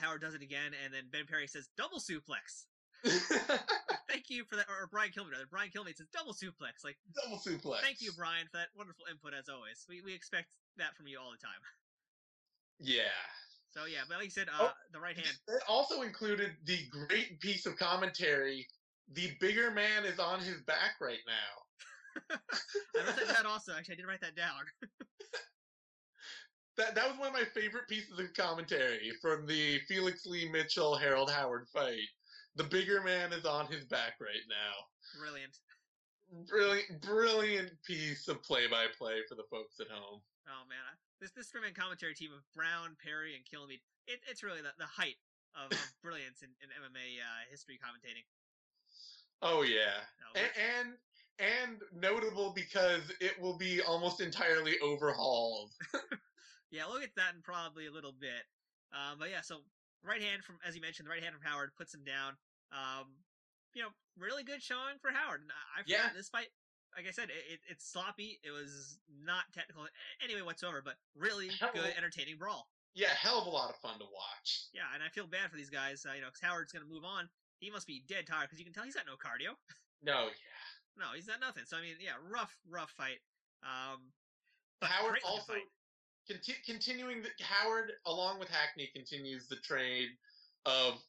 Howard does it again, and then Ben Perry says double suplex. Thank you for that, or Brian Kilmeade rather. Brian Kilmeade says double suplex. Like double suplex. Thank you, Brian, for that wonderful input as always. We expect that from you all the time. Yeah. So yeah, but like you said, the right hand. It also included the great piece of commentary. The bigger man is on his back right now. I wrote that down also. Actually, I did write that down. That was one of my favorite pieces of commentary from the Felix Lee Mitchell Harold Howard fight. The bigger man is on his back right now. Brilliant piece of play-by-play for the folks at home. Oh man, this three-man commentary team of Brown, Perry, and Kilmeade, it's really the height of brilliance in MMA history commentating. Oh yeah, and notable because it will be almost entirely overhauled. Yeah, we'll get to that in probably a little bit. But yeah, so right hand from, as you mentioned, the right hand from Howard puts him down. Really good showing for Howard. And I forgot this fight. like I said, it's sloppy. It was not technical anyway whatsoever, but really good, entertaining brawl. Yeah, hell of a lot of fun to watch. Yeah, and I feel bad for these guys, because Howard's going to move on. He must be dead tired, because you can tell he's got no cardio. No, yeah. No, he's got nothing. So, I mean, yeah, rough fight. But Howard also, continuing, Howard, along with Hackney, continues the trade of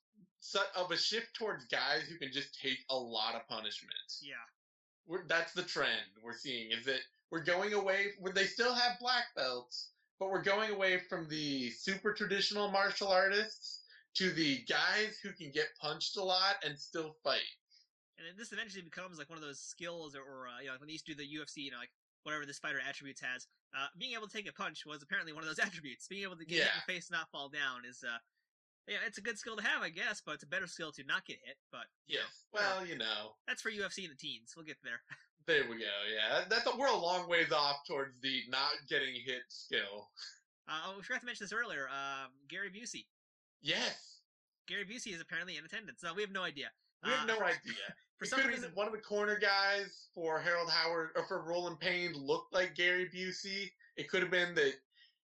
a shift towards guys who can just take a lot of punishment. Yeah. That's the trend we're seeing, is that we're going away, they still have black belts, but we're going away from the super traditional martial artists to the guys who can get punched a lot and still fight. And this eventually becomes like one of those skills, or when they used to do the UFC, like whatever this fighter attributes has. Being able to take a punch was apparently one of those attributes. Being able to get hit in the face and not fall down is, it's a good skill to have, I guess, but it's a better skill to not get hit. But that's for UFC in the teens. We'll get there. There we go. Yeah, we're a long ways off towards the not getting hit skill. We forgot to mention this earlier. Gary Busey. Yes. Gary Busey is apparently in attendance. No, we have no idea. We have no idea. For some reason, one of the corner guys for Harold Howard or for Roland Payne looked like Gary Busey. It could have been that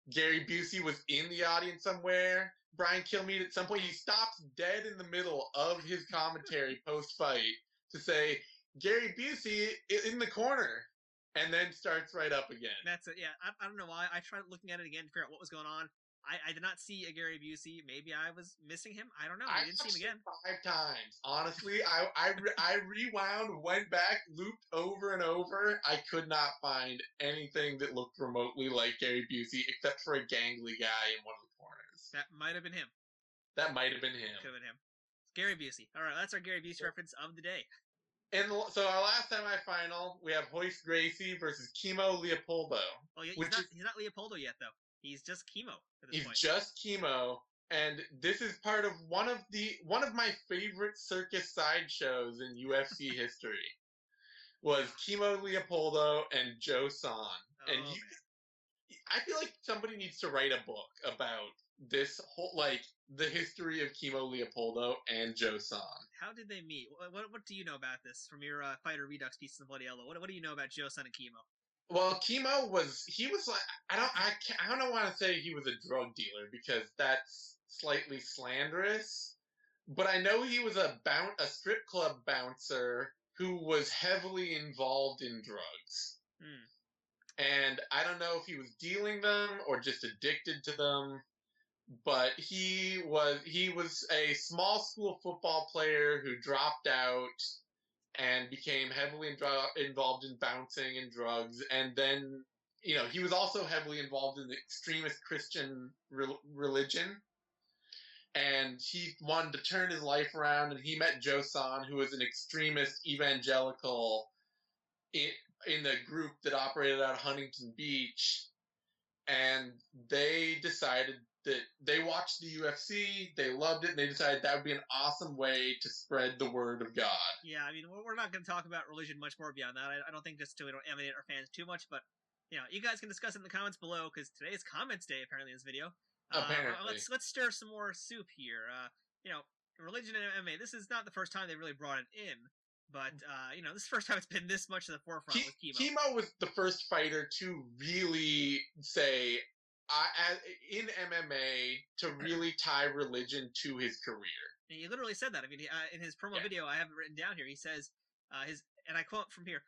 Gary Busey was in the audience somewhere. Brian Kilmeade, at some point, he stops dead in the middle of his commentary post-fight to say, Gary Busey in the corner, and then starts right up again. That's it, yeah. I don't know why. I tried looking at it again to figure out what was going on. I did not see a Gary Busey. Maybe I was missing him. I don't know. I didn't see him again. 5 times. Honestly, I rewound, went back, looped over and over. I could not find anything that looked remotely like Gary Busey, except for a gangly guy in one of the corners. That might have been him. That might have been him. Could have been him. It's Gary Busey. All right, that's our Gary Busey reference of the day. And so our last semifinal, we have Royce Gracie versus Kimo Leopoldo. Oh, yeah, he's not Leopoldo yet, though. He's just Kimo at this point. He's just Kimo, and this is part of one of my favorite circus sideshows in UFC history. Was Kimo Leopoldo and Joe San. And I feel like somebody needs to write a book about this whole, the history of Kimo Leopoldo and Joe San. How did they meet? What do you know about this from your Fighter Redux piece in the Bloody Yellow? What do you know about Joe San and Kimo? Well, Kimo was like, I don't want to say he was a drug dealer because that's slightly slanderous, but I know he was a strip club bouncer who was heavily involved in drugs. And I don't know if he was dealing them or just addicted to them, but he was a small school football player who dropped out and became heavily involved in bouncing and drugs. And then, he was also heavily involved in the extremist Christian religion. And he wanted to turn his life around, and he met Joe San, who was an extremist evangelical in the group that operated out of Huntington Beach. And they decided that they watched the UFC, they loved it, and they decided that would be an awesome way to spread the word of God. Yeah, I mean, we're not going to talk about religion much more beyond that. I don't think just so we don't alienate our fans too much, but, you guys can discuss it in the comments below, because today is comments day, apparently, in this video. Apparently. Let's stir some more soup here. Religion and MMA, this is not the first time they really brought it in, but, this is the first time it's been this much to the forefront with Kimo. Kimo was the first fighter to really say, in MMA, to really tie religion to his career. And he literally said that. I mean, in his promo video, I have it written down here, he says, and I quote from here,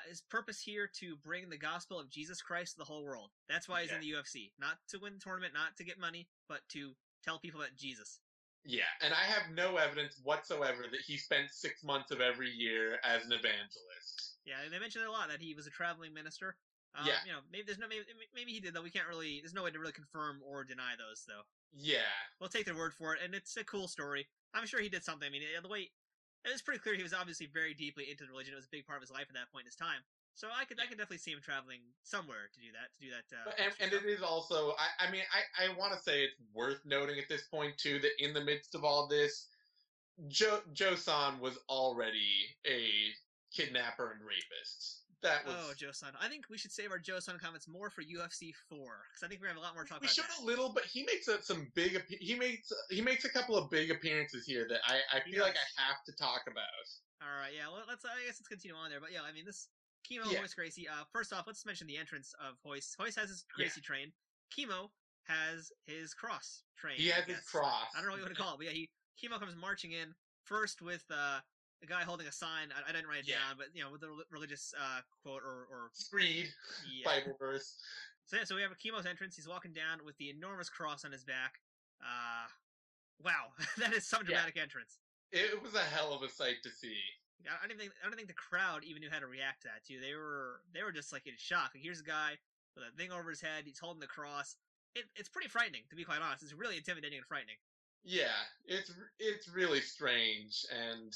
his purpose here to bring the gospel of Jesus Christ to the whole world. That's why he's in the UFC. Not to win the tournament, not to get money, but to tell people about Jesus. Yeah, and I have no evidence whatsoever that he spent 6 months of every year as an evangelist. Yeah, they mentioned it a lot, that he was a traveling minister. Maybe he did, though. We can't really, there's no way to really confirm or deny those, though. Yeah. We'll take their word for it, and it's a cool story. I'm sure he did something. I mean, the way, it was pretty clear he was obviously very deeply into the religion. It was a big part of his life at that point in his time. So I could definitely see him traveling somewhere to do that. And it is also, I want to say it's worth noting at this point, too, that in the midst of all this, Joe San was already a kidnapper and rapist. Joe San. I think we should save our Joe San comments more for UFC 4, because I think we're going to have a lot more to talk about. We should a little, but he makes he makes a couple of big appearances here that I feel like I have to talk about. All right, yeah. Well, I guess let's continue on there. But yeah, I mean, this Kimo, Yeah. Royce Gracie. First off, let's mention the entrance of Royce. Royce has his Gracie train. Kimo has his cross train. He has his cross. I don't know what you want to call it, but yeah, Kimo comes marching in first with a guy holding a sign. I didn't write it down, but with the religious quote or screed Bible verse. So we have Kimo's entrance. He's walking down with the enormous cross on his back. Wow, that is some dramatic entrance. It was a hell of a sight to see. I don't think the crowd even knew how to react to that too. They were just like in shock. Like, here's a guy with a thing over his head. He's holding the cross. It's pretty frightening, to be quite honest. It's really intimidating and frightening. Yeah, it's really strange, and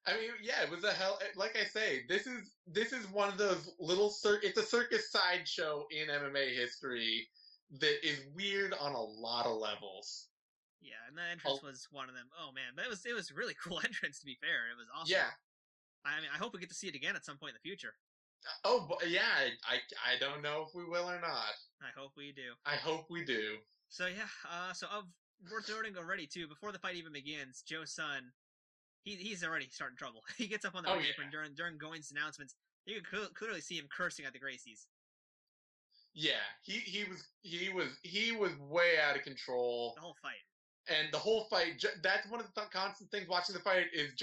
I mean, yeah, it was a hell. Like I say, this is one of those little it's a circus sideshow in MMA history that is weird on a lot of levels. Yeah, and the entrance was one of them. Oh man, but it was a really cool entrance. To be fair, it was awesome. Yeah, I mean, I hope we get to see it again at some point in the future. Oh, yeah, I don't know if we will or not. I hope we do. I hope we do. So yeah, worth noting already too. Before the fight even begins, Joe's son, he's already starting trouble. He gets up on the ring apron during Goins' announcements. You can clearly see him cursing at the Gracies. Yeah, he was way out of control. The whole fight. And the whole fight, that's one of the constant things watching the fight is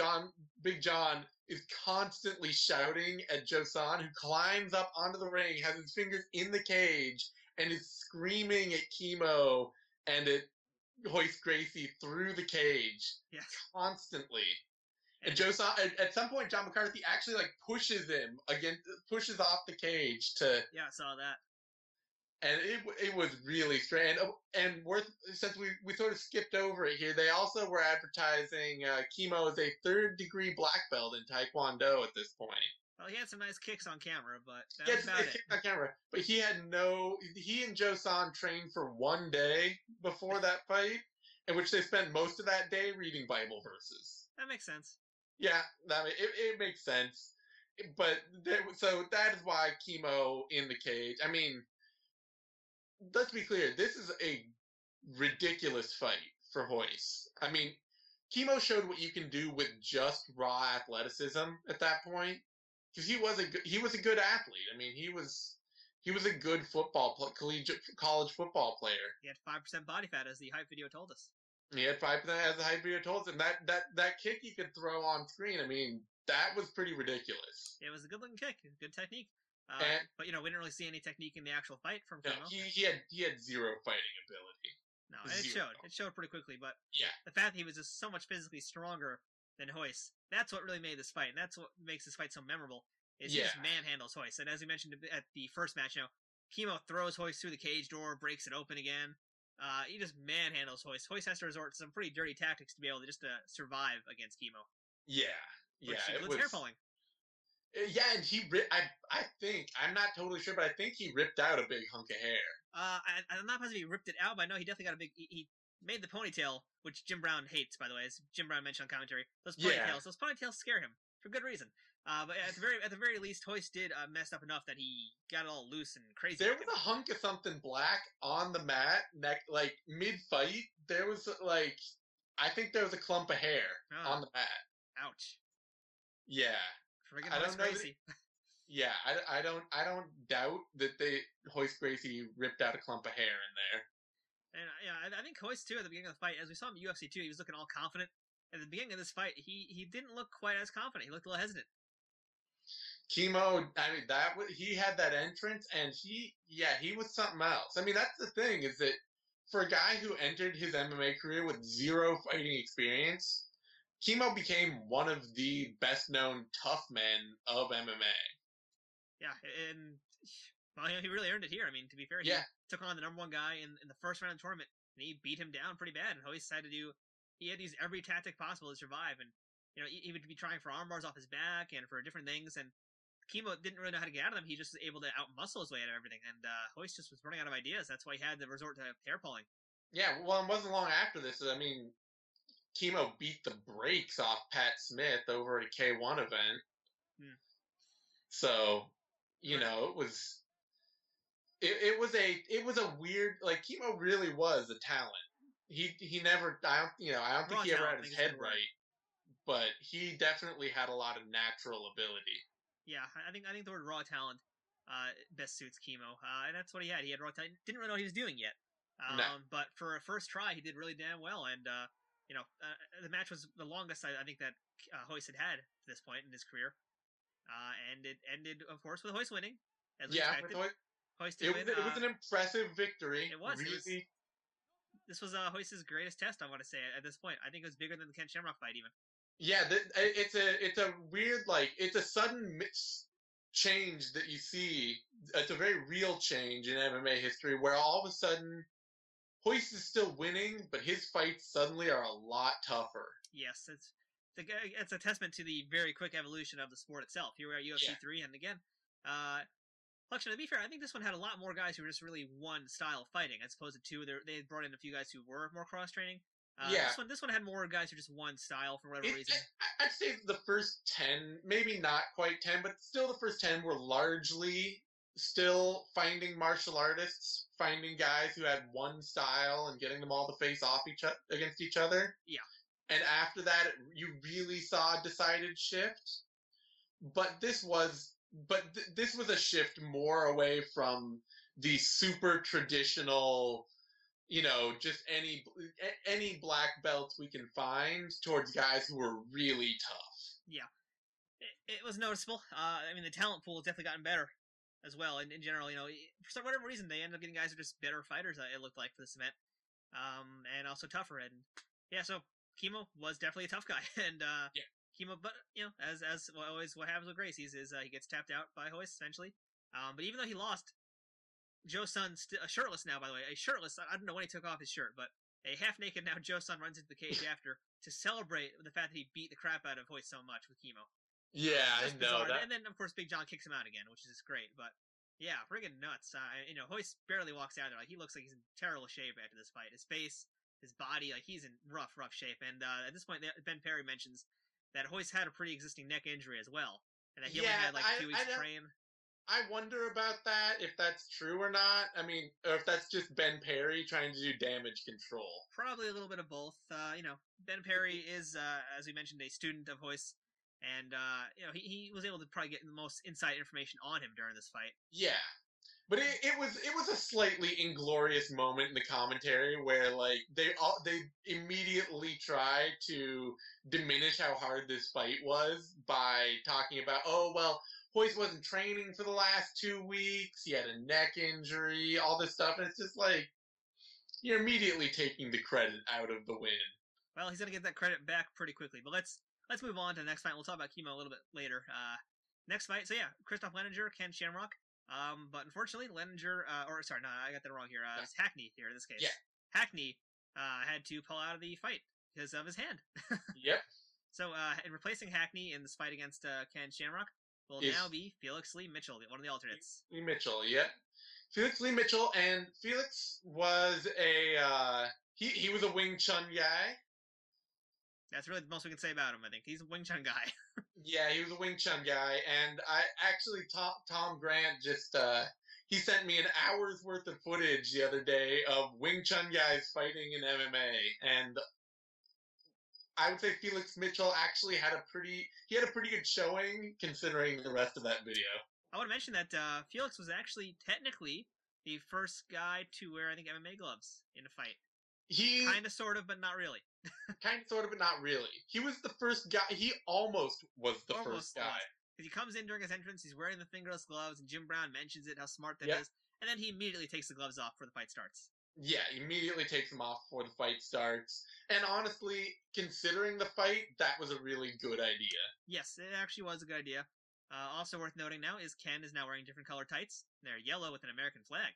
Big John is constantly shouting at Joe-san, who climbs up onto the ring, has his fingers in the cage, and is screaming at Kimo and at Royce Gracie through the cage. Yes. Constantly. And Joe-san, at some point, John McCarthy actually pushes him pushes off the cage to... Yeah, I saw that. And it was really strange. And since we sort of skipped over it here, they also were advertising Kimo as a third-degree black belt in Taekwondo at this point. Well, he had some nice kicks on camera, but that was about it. Kicks on camera, but he and Joe-san trained for one day before that fight, in which they spent most of that day reading Bible verses. That makes sense. Yeah, it makes sense. But so that is why Kimo in the cage. I mean, let's be clear, this is a ridiculous fight for Royce. I mean, Kimo showed what you can do with just raw athleticism at that point, because he was a good athlete. I mean, he was a good college football player. He had 5% body fat, as the hype video told us. He had 5%, as the hype video told us, and that kick he could throw on screen. I mean, that was pretty ridiculous. It was a good looking kick, good technique. But we didn't really see any technique in the actual fight from Kimo. No, he had zero fighting ability. No, and it showed. It showed pretty quickly. But yeah, the fact that he was just so much physically stronger than Royce, that's what really made this fight, and that's what makes this fight so memorable. Is he just manhandles Royce, and as we mentioned at the first match, Kimo throws Royce through the cage door, breaks it open again. He just manhandles Royce. Royce has to resort to some pretty dirty tactics to be able to survive against Kimo. Yeah, it was hair pulling. Yeah, and I think, I'm not totally sure, but I think he ripped out a big hunk of hair. I'm not positive he ripped it out, but I know he definitely got a big... He made the ponytail, which Jim Brown hates, by the way, as Jim Brown mentioned on commentary. Those ponytails scare him, for good reason. But at the very least, Royce did mess up enough that he got all loose and crazy. There was a hunk of something black on the mat, mid-fight. There was, I think there was a clump of hair on the mat. Ouch. Yeah. I don't know. Yeah, I don't doubt that Royce Gracie ripped out a clump of hair in there. And I think Royce too at the beginning of the fight, as we saw him in UFC 2, he was looking all confident. At the beginning of this fight, he didn't look quite as confident. He looked a little hesitant. Kimo, I mean, he had that entrance, and he was something else. I mean, that's the thing, is that for a guy who entered his MMA career with zero fighting experience, Kimo became one of the best-known tough men of MMA. Yeah, and he really earned it here. I mean, to be fair, he took on the number one guy in the first round of the tournament, and he beat him down pretty bad. And Royce decided he had to use every tactic possible to survive, and he would be trying for arm bars off his back and for different things. And Kimo didn't really know how to get out of them. He just was able to out-muscle his way out of everything. And Royce just was running out of ideas. That's why he had to resort to hair pulling. Yeah, well, it wasn't long after this. I mean, Kimo beat the brakes off Pat Smith over at a K1 event. So, it was a weird, Kimo really was a talent. He never, I don't think he ever had his head right, but he definitely had a lot of natural ability. Yeah, I think the word raw talent best suits Kimo, and that's what he had. He had raw talent. Didn't really know what he was doing yet, No. but for a first try, he did really damn well. And the match was the longest I think that Royce had to this point in his career, and it ended, of course, with Royce winning, as we expected. Royce did win. It was an impressive victory. It was. Really. This was Royce's greatest test, I want to say, at this point. I think it was bigger than the Ken Shamrock fight, even. Yeah, it's a weird, like, it's a sudden change that you see. It's a very real change in MMA history where all of a sudden Royce is still winning, but his fights suddenly are a lot tougher. Yes, it's a testament to the very quick evolution of the sport itself. Here we are at UFC 3, and again, Flexion, to be fair, I think this one had a lot more guys who were just really one style of fighting, as opposed to two. They brought in a few guys who were more cross-training. This one had more guys who just one style for whatever reason. I'd say the first 10, maybe not quite 10, but still the first 10 were largely still finding martial artists, finding guys who had one style and getting them all to face off against each other. Yeah. And after that, you really saw a decided shift. But this was a shift more away from the super traditional, just any black belts we can find towards guys who were really tough. Yeah. It was noticeable. The talent pool has definitely gotten better as well. And in general, for whatever reason, they ended up getting guys who are just better fighters, it looked like, for this event. And also tougher. And yeah, so Kimo was definitely a tough guy. And Kimo, but as what happens with Gracie's is he gets tapped out by Royce essentially. But even though he lost, Joe Son shirtless now, by the way, shirtless. I don't know when he took off his shirt, but a half naked now Joe Son runs into the cage after to celebrate the fact that he beat the crap out of Royce so much with Kimo. Yeah, I know that. And then of course Big John kicks him out again, which is just great. But yeah, friggin' nuts. Royce barely walks out there. Like, he looks like he's in terrible shape after this fight. His face, his body, like, he's in rough shape. And at this point, Ben Perry mentions that Royce had a pre-existing neck injury as well, and that he only had like 2 weeks to train. I wonder about that, if that's true or not. Or if that's just Ben Perry trying to do damage control. Probably a little bit of both. Ben Perry is, as we mentioned, a student of Royce, and he was able to probably get the most inside information on him during this fight. Yeah. But it was a slightly inglorious moment in the commentary where, like, they immediately try to diminish how hard this fight was by talking about, Royce wasn't training for the last 2 weeks, he had a neck injury, all this stuff, and it's just like, you're immediately taking the credit out of the win. Well, he's gonna get that credit back pretty quickly, but let's move on to the next fight. We'll talk about Kimo a little bit later. Next fight, so yeah, Kristoff Lenninger, Ken Shamrock. But unfortunately, Lenninger, I got that wrong here. It's Hackney here in this case. Yeah. Hackney had to pull out of the fight because of his hand. Yep. So, in replacing Hackney in this fight against Ken Shamrock will now be Felix Lee Mitchell, one of the alternates. Lee Mitchell, yep. Felix Lee Mitchell, and Felix was he was a Wing Chun guy. That's really the most we can say about him, I think. He's a Wing Chun guy. Yeah, he was a Wing Chun guy, and Tom Grant just, he sent me an hour's worth of footage the other day of Wing Chun guys fighting in MMA, and I would say Felix Mitchell actually had a pretty good showing considering the rest of that video. I want to mention that Felix was actually technically the first guy to wear, I think, MMA gloves in a fight. He kind of, sort of, but not really. Kind of, sort of, but not really. He was the first guy. He almost was the first guy. Because he comes in during his entrance, he's wearing the fingerless gloves, and Jim Brown mentions it, how smart that is, and then he immediately takes the gloves off before the fight starts. Yeah, immediately takes them off before the fight starts. And honestly, considering the fight, that was a really good idea. Yes, it actually was a good idea. Also worth noting now is Ken is now wearing different color tights. They're yellow with an American flag.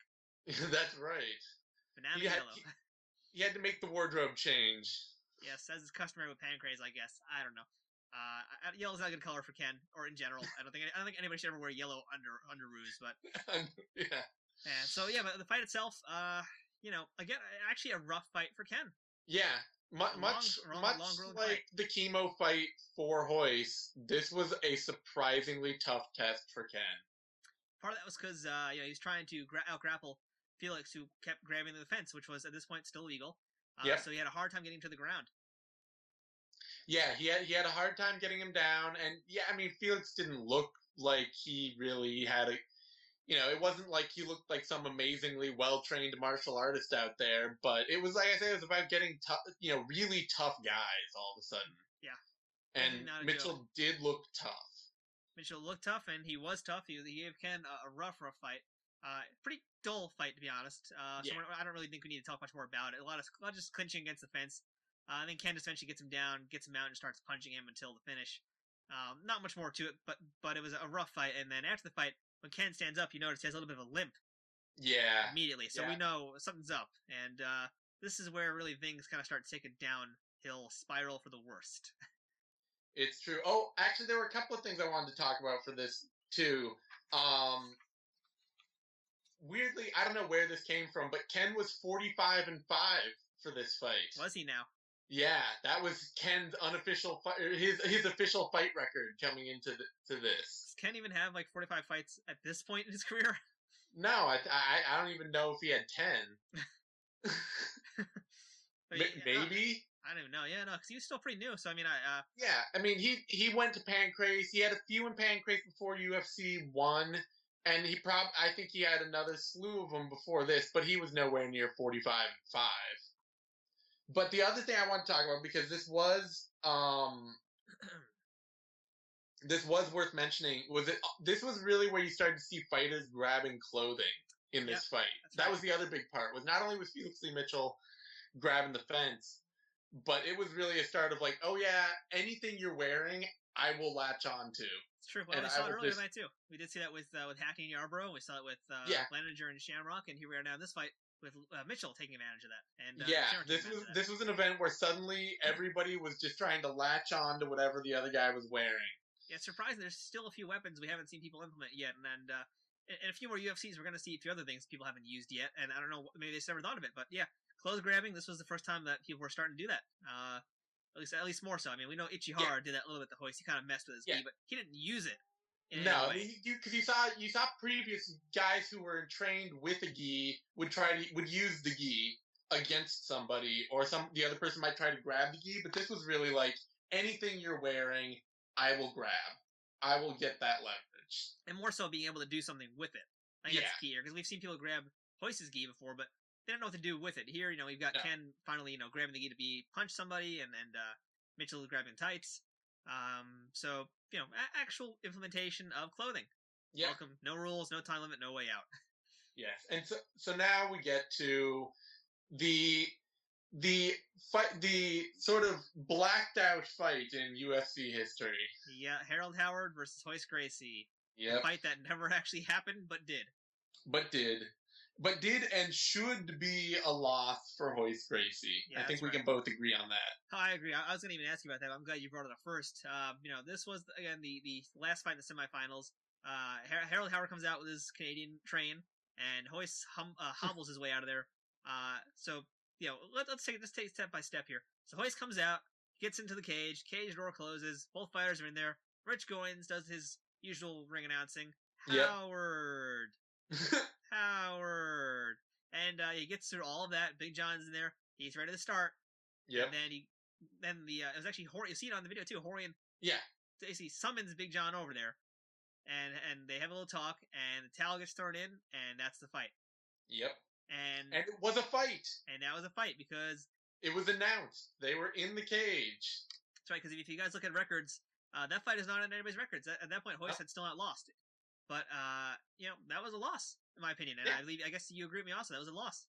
That's right. Banana yellow. He had to make the wardrobe change. Yes, as is customary with Pancrase, I guess. I don't know. Yellow's not a good color for Ken, or in general. I don't think anybody should ever wear yellow underoos, but yeah. And so but the fight itself, again, actually a rough fight for Ken. Yeah, much like the Kimo fight for Royce, this was a surprisingly tough test for Ken. Part of that was because he was trying to out-grapple Felix, who kept grabbing the fence, which was at this point still illegal. So he had a hard time getting to the ground. Yeah, he had a hard time getting him down, and yeah, I mean, Felix didn't look like he really had a, it wasn't like he looked like some amazingly well-trained martial artist out there, but it was, like I said, it was about getting tough, really tough guys all of a sudden. Yeah. And Mitchell did look tough. Mitchell looked tough, and he was tough. He gave Ken a rough fight. Pretty dull fight, to be honest. So I don't really think we need to talk much more about it. A lot of just clinching against the fence. And then Ken just eventually gets him down, gets him out, and starts punching him until the finish. Not much more to it, but it was a rough fight. And then after the fight, when Ken stands up, you notice he has a little bit of a limp. Yeah. Immediately. So we know something's up. And this is where really things kind of start to take a downhill spiral for the worst. It's true. Oh, actually, there were a couple of things I wanted to talk about for this, too. Weirdly, I don't know where this came from, but Ken was 45-5 for this fight. Was he now? Yeah, that was Ken's unofficial his official fight record coming into to this. Does Ken even have like 45 fights at this point in his career? No, I don't even know if he had 10. Maybe. I don't even know. Yeah, no, because he was still pretty new. So I mean, yeah, I mean, he went to Pancrase. He had a few in Pancrase before UFC 1, and I think he had another slew of them before this, but he was nowhere near 45-5. But the other thing I want to talk about, because this was worth mentioning, this was really where you started to see fighters grabbing clothing in this fight. That was the other big part. Was not only was Felix Lee Mitchell grabbing the fence, but it was really a start of like, oh yeah, anything you're wearing, I will latch on to. It's true. Well, we saw it earlier tonight too. We did see that with Hackney and Yarbrough. We saw it with Lenninger and Shamrock, and here we are now in this fight with Mitchell taking advantage of that. And this was an event where suddenly everybody was just trying to latch on to whatever the other guy was wearing. Yeah, it's surprising. There's still a few weapons we haven't seen people implement yet, and in a few more UFCs, we're going to see a few other things people haven't used yet. And I don't know, maybe they just never thought of it, but yeah, clothes grabbing. This was the first time that people were starting to do that. At least more so. I mean, we know Ichihara did that a little bit. The hoist, he kind of messed with his gi, but he didn't use it. No, because you saw previous guys who were trained with a gi would use the gi against somebody, or the other person might try to grab the gi. But this was really like, anything you're wearing, I will grab. I will get that leverage, and more so being able to do something with it. I think that's key here, because we've seen people grab Hoist's gi before, but they don't know what to do with it. Here, we've got Ken finally, grabbing the gi to punch somebody, and Mitchell grabbing tights. So, actual implementation of clothing. Yeah. Welcome. No rules, no time limit, no way out. Yes. And so now we get to the fight, the sort of blacked out fight in UFC history. Yeah, Harold Howard versus Royce Gracie. Yeah. A fight that never actually happened, but did. But did and should be a loss for Royce Gracie. Yeah, I think we can both agree on that. Oh, I agree. I was going to even ask you about that. I'm glad you brought it up first. This was, again, the last fight in the semifinals. Harold Howard comes out with his Canadian train, and Royce hobbles his way out of there. Let's take step by step here. So Royce comes out, gets into the cage door closes, both fighters are in there. Rich Goins does his usual ring announcing. Howard. Howard. And he gets through all of that. Big John's in there. He's ready to start. Yep. And then it was actually Horian. You see it on the video too. Horian. Yeah. Basically summons Big John over there, and they have a little talk, and the towel gets thrown in, and that's the fight. Yep. And it was a fight. And that was a fight because it was announced. They were in the cage. That's right. Because if you guys look at records, that fight is not on anybody's records. At that point, Royce had still not lost. But that was a loss in my opinion, and I guess you agree with me also. That was a loss.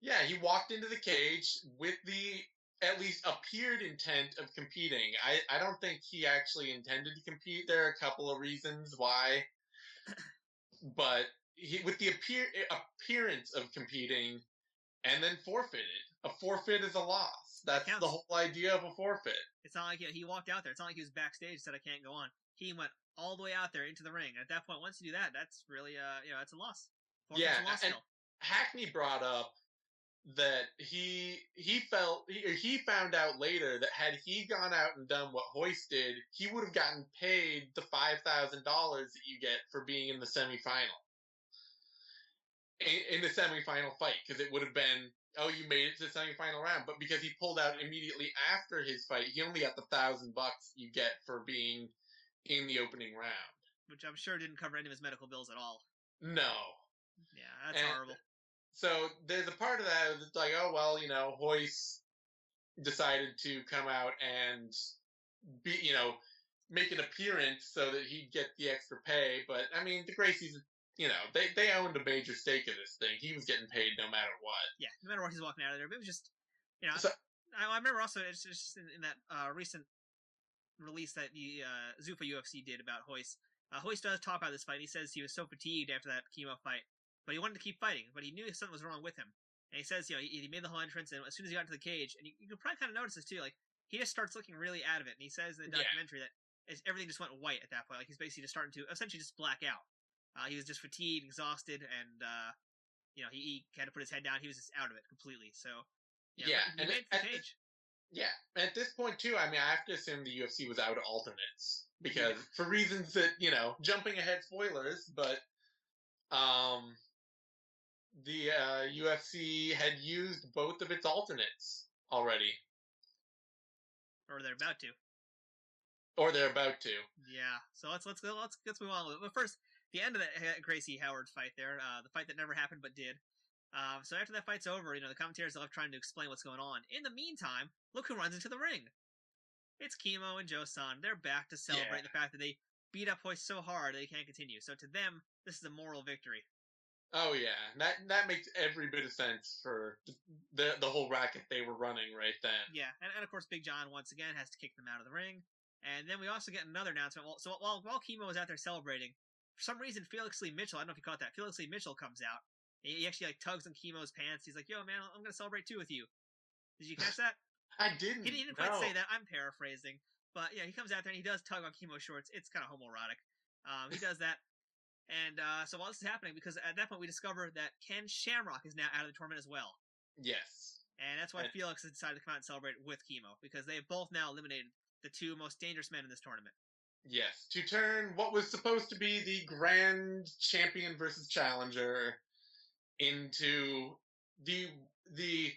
Yeah, he walked into the cage with the at least appeared intent of competing. I don't think he actually intended to compete. There are a couple of reasons why, but with the appearance of competing, and then forfeited. A forfeit is a loss. That's the whole idea of a forfeit. It's not like he walked out there. It's not like he was backstage and said, I can't go on. He went all the way out there into the ring. At that point, once you do that, that's really, that's a loss. Forfeit's a loss and Hackney brought up that he found out later that had he gone out and done what Royce did, he would have gotten paid the $5,000 that you get for being in the semifinal. in the semifinal fight, because it would have been, oh, you made it to the semifinal round. But because he pulled out immediately after his fight, he only got the $1,000 you get for being in the opening round. Which I'm sure didn't cover any of his medical bills at all. No. Yeah, that's horrible. So there's a part of that that's like, oh, well, Royce decided to come out and make an appearance so that he'd get the extra pay. But, I mean, the Gracies, they owned a major stake in this thing. He was getting paid no matter what. Yeah, no matter what he's walking out of there. But it was just, So, I remember also, it's just in that recent release that the Zuffa UFC did about Royce. Royce does talk about this fight. He says he was so fatigued after that Kimo fight, but he wanted to keep fighting, but he knew something was wrong with him. And he says, he made the whole entrance, and as soon as he got into the cage, and you can probably kind of notice this too, like, he just starts looking really out of it. And he says in the documentary that everything just went white at that point. Like, he's basically just starting to essentially just black out. He was just fatigued, exhausted, and, he had to put his head down. He was just out of it completely. So, he made the cage. At this point, too, I mean, I have to assume the UFC was out of alternates. Because, for reasons that, jumping ahead spoilers, but, the UFC had used both of its alternates already. Or they're about to. Yeah. So let's move on a little bit. But first, the end of that Gracie Howard fight there, the fight that never happened but did. So after that fight's over, the commentators are left trying to explain what's going on. In the meantime, look who runs into the ring. It's Kimo and Joe-san. They're back to celebrate the fact that they beat up Royce so hard they can't continue. So to them, this is a moral victory. Oh yeah, that makes every bit of sense for the whole racket they were running right then. Yeah, and of course Big John once again has to kick them out of the ring. And then we also get another announcement. So while Kimo was out there celebrating, for some reason Felix Lee Mitchell, I don't know if you caught that, Felix Lee Mitchell comes out. He actually tugs on Kimo's pants. He's like, "Yo man, I'm gonna celebrate too with you." Did you catch that? I didn't. He didn't quite say that. I'm paraphrasing. But yeah, he comes out there and he does tug on Kimo's shorts. It's kind of homoerotic. He does that. And so while this is happening, because at that point we discover that Ken Shamrock is now out of the tournament as well. Yes. And that's why Felix has decided to come out and celebrate with Kimo, because they have both now eliminated the two most dangerous men in this tournament. Yes, to turn what was supposed to be the grand champion versus challenger into the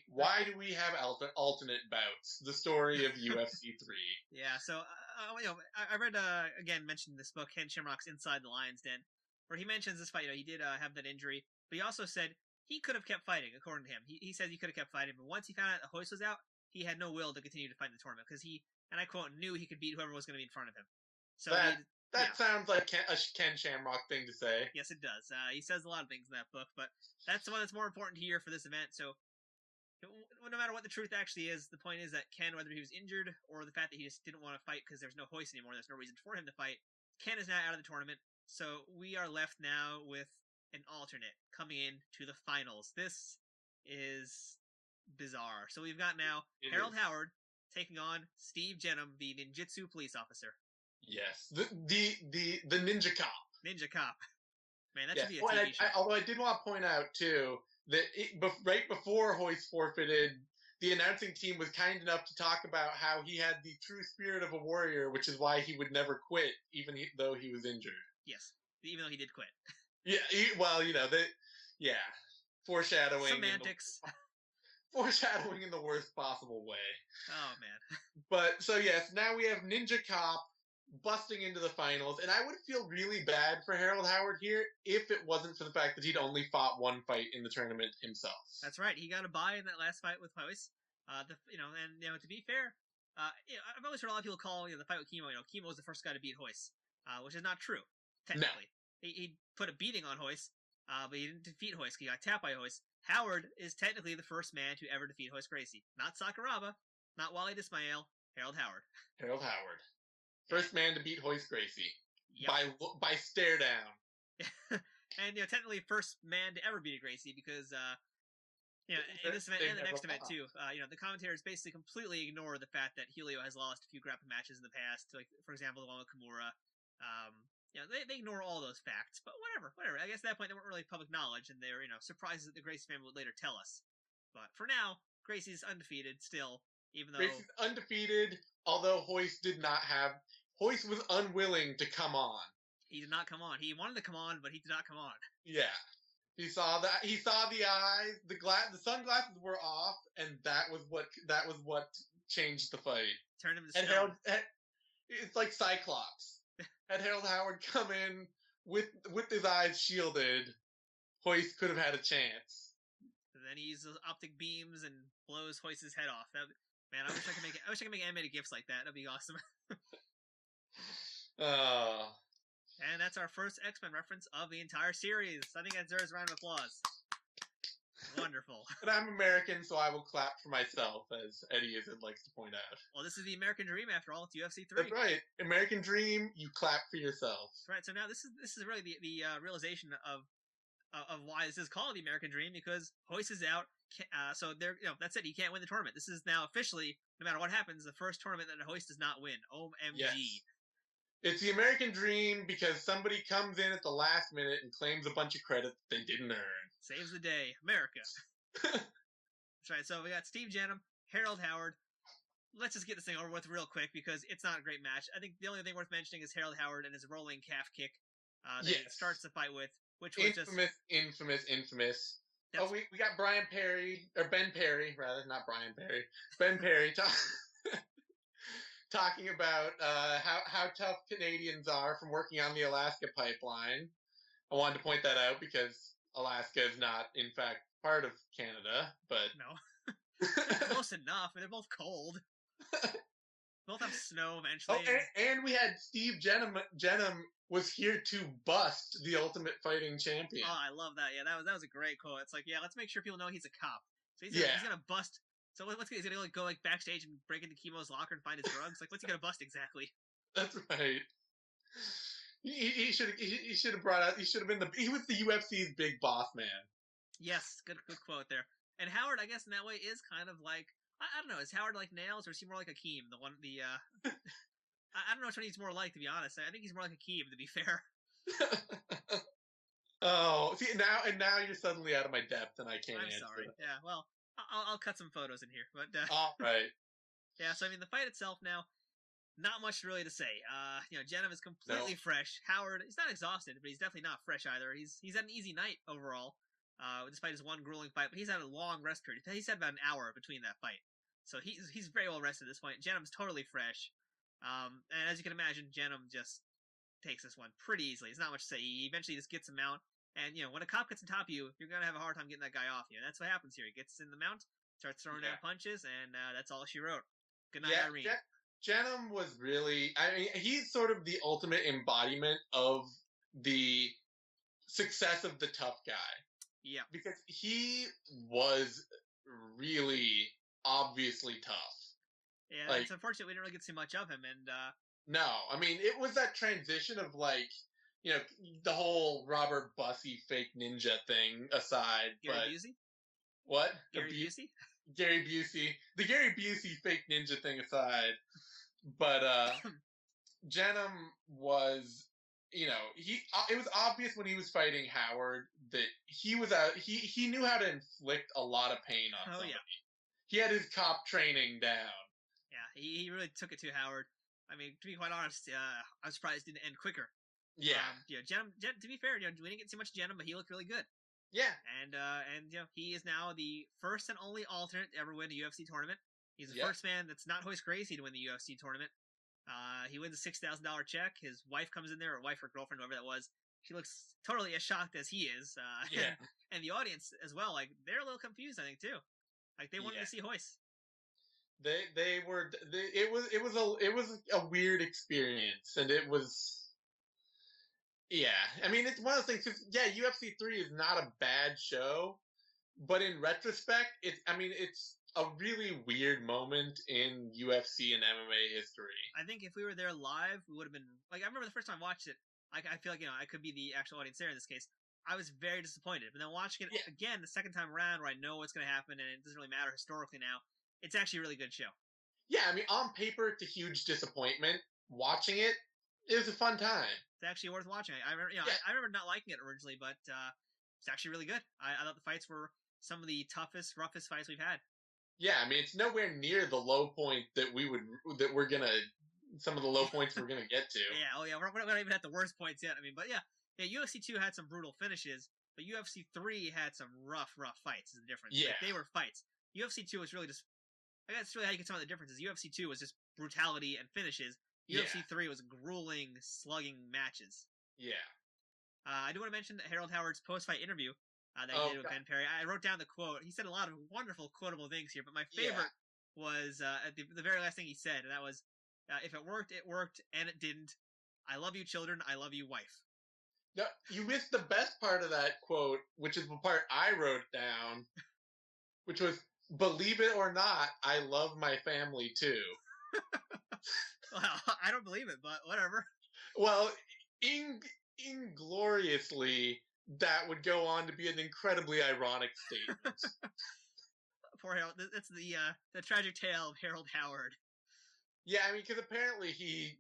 why do we have alternate bouts? The story of UFC 3. Yeah, so I read again mentioned this book, Ken Shamrock's Inside the Lion's Den, where he mentions this fight. He did have that injury, but he also said he could have kept fighting. According to him, he says he could have kept fighting, but once he found out that Royce was out, he had no will to continue to fight in the tournament because he, and I quote, knew he could beat whoever was going to be in front of him. So that sounds like a Ken Shamrock thing to say. Yes, it does. He says a lot of things in that book, but that's the one that's more important here for this event. So no matter what the truth actually is, the point is that Ken, whether he was injured or the fact that he just didn't want to fight because there's no Royce anymore, there's no reason for him to fight, Ken is now out of the tournament. So we are left now with an alternate coming in to the finals. This is bizarre. So we've got now Harold Howard taking on Steve Jenham, the ninjutsu police officer. Yes, the ninja cop. Ninja cop. Man, that should be a TV show. Although I did want to point out too that right before Royce forfeited, the announcing team was kind enough to talk about how he had the true spirit of a warrior, which is why he would never quit, even though he was injured. Yes, even though he did quit. Foreshadowing. Semantics. Foreshadowing in the worst possible way. Oh, man. But, so yes, now we have Ninja Cop busting into the finals, and I would feel really bad for Harold Howard here if it wasn't for the fact that he'd only fought one fight in the tournament himself. That's right. He got a bye in that last fight with Royce. To be fair, I've always heard a lot of people call the fight with Kimo. Kimo was the first guy to beat Royce, which is not true technically. No. He put a beating on Royce, but he didn't defeat Royce. He got tapped by Royce. Howard is technically the first man to ever defeat Royce Gracie. Not Sakuraba, not Wally Dismail, Harold Howard. Harold Howard. First man to beat Royce Gracie. Yep. By stare down. And technically first man to ever beat a Gracie because in this event and the next event too, the commentators basically completely ignore the fact that Helio has lost a few grappling matches in the past, like for example the one with Kimura. They ignore all those facts, but whatever. I guess at that point they weren't really public knowledge, and they're surprises that the Gracie family would later tell us. But for now, Gracie's undefeated still, even though Gracie's undefeated. Although Royce was unwilling to come on. He did not come on. He wanted to come on, but he did not come on. Yeah. He saw that. He saw the eyes. The sunglasses were off, and that was what changed the fight. Turned him to And stone. it's like Cyclops. Had Harold Howard come in with his eyes shielded, Royce could have had a chance. And then he uses optic beams and blows Royce's head off. Man, I wish I could make animated gifs like that. That'd be awesome. And that's our first X-Men reference of the entire series. I think that deserves a round of applause. Wonderful. But I'm American, so I will clap for myself, as Eddie Izzard likes to point out. Well, this is the American Dream, after all. It's UFC 3. That's right. American Dream, you clap for yourself. That's right. So now this is really the realization of why this is called the American Dream, because Royce is out. So that's it. He can't win the tournament. This is now officially, no matter what happens, the first tournament that Royce does not win. OMG. Yes. It's the American Dream because somebody comes in at the last minute and claims a bunch of credit that they didn't earn. Saves the day. America. That's right. So we got Steve Jennum, Harold Howard. Let's just get this thing over with real quick because it's not a great match. I think the only thing worth mentioning is Harold Howard and his rolling calf kick that he starts the fight with, which was infamous. Oh, we got Ben Perry, rather, not Brian Perry. Ben Perry talking about how tough Canadians are from working on the Alaska pipeline. I wanted to point that out because Alaska is not, in fact, part of Canada, but... No. Close enough. They're both cold. Both have snow eventually. Oh, and we had Steve Jennum was here to bust the Ultimate Fighting Champion. Oh, I love that. Yeah, that was a great quote. It's like, yeah, let's make sure people know he's a cop. So he's gonna bust... So he's gonna go backstage and break into Kimo's locker and find his drugs? Like, what's he gonna bust exactly? That's right. He should have brought out. He was the UFC's big boss man. Yes, good quote there. And Howard, I guess in that way, is kind of like, I don't know. Is Howard like Nails, or is he more like Akeem? I don't know which one he's more like, to be honest. I think he's more like Akeem, to be fair. Oh, see now you're suddenly out of my depth, and I can't answer. I'm sorry. Yeah, well, I'll cut some photos in here, but all right. Yeah, so I mean, the fight itself now, not much really to say. Jennum is completely fresh. Howard, he's not exhausted, but he's definitely not fresh either. He's had an easy night overall, despite his one grueling fight. But he's had a long rest period. He's had about an hour between that fight, so he's very well rested at this point. Jennum's totally fresh, and as you can imagine, Jennum just takes this one pretty easily. It's not much to say. He eventually just gets him out. And, when a cop gets on top of you, you're going to have a hard time getting that guy off you. And that's what happens here. He gets in the mount, starts throwing down punches, and that's all she wrote. Good night, Irene. Jennum was really... I mean, he's sort of the ultimate embodiment of the success of the tough guy. Yeah. Because he was really obviously tough. Yeah, it's unfortunate we didn't really get too much of him. And no, I mean, it was that transition of, like... the whole Robert Bussey fake ninja thing aside. Gary Busey? What? Gary Busey? Gary Busey. The Gary Busey fake ninja thing aside. But, Jennum was, it was obvious when he was fighting Howard that he was he knew how to inflict a lot of pain on somebody. Yeah. He had his cop training down. Yeah, he really took it to Howard. I mean, to be quite honest, I was surprised it didn't end quicker. Yeah. Jennum, to be fair, we didn't get too much Jennum, but he looked really good. Yeah. And he is now the first and only alternate to ever win a UFC tournament. He's the first man that's not Royce Gracie to win the UFC tournament. He wins a $6,000 check. His wife comes in there, or wife or girlfriend, whoever that was. She looks totally as shocked as he is. And the audience as well, like, they're a little confused, I think, too. Like, they wanted to see Royce. It was a weird experience, and it was... Yeah, I mean, it's one of those things, UFC 3 is not a bad show, but in retrospect, it's a really weird moment in UFC and MMA history. I think if we were there live, we would have been, like, I remember the first time I watched it, I feel like, I could be the actual audience there in this case. I was very disappointed, but then watching it again the second time around, where I know what's going to happen, and it doesn't really matter historically now, it's actually a really good show. Yeah, I mean, on paper, it's a huge disappointment. Watching it, it was a fun time. It's actually worth watching. I remember, I remember not liking it originally, but it's actually really good. I thought the fights were some of the toughest, roughest fights we've had. Yeah, I mean, it's nowhere near the low point that some of the low points we're gonna get to. We're not even at the worst points yet. I mean, but UFC 2 had some brutal finishes, but UFC 3 had some rough fights. Is the difference? Yeah. Like, they were fights. UFC 2 was really just. I guess that's really how you can tell the differences. UFC 2 was just brutality and finishes. UFC 3 was grueling, slugging matches. Yeah. I do want to mention Harold Howard's post-fight interview that he did with Ben Perry. I wrote down the quote. He said a lot of wonderful quotable things here, but my favorite was at the very last thing he said, and that was, if it worked, and it didn't. I love you, children. I love you, wife. No, you missed the best part of that quote, which is the part I wrote down, which was, believe it or not, I love my family too. Well, I don't believe it, but whatever. Well, ingloriously, that would go on to be an incredibly ironic statement. Poor Harold. That's the tragic tale of Harold Howard. Yeah, I mean, because apparently he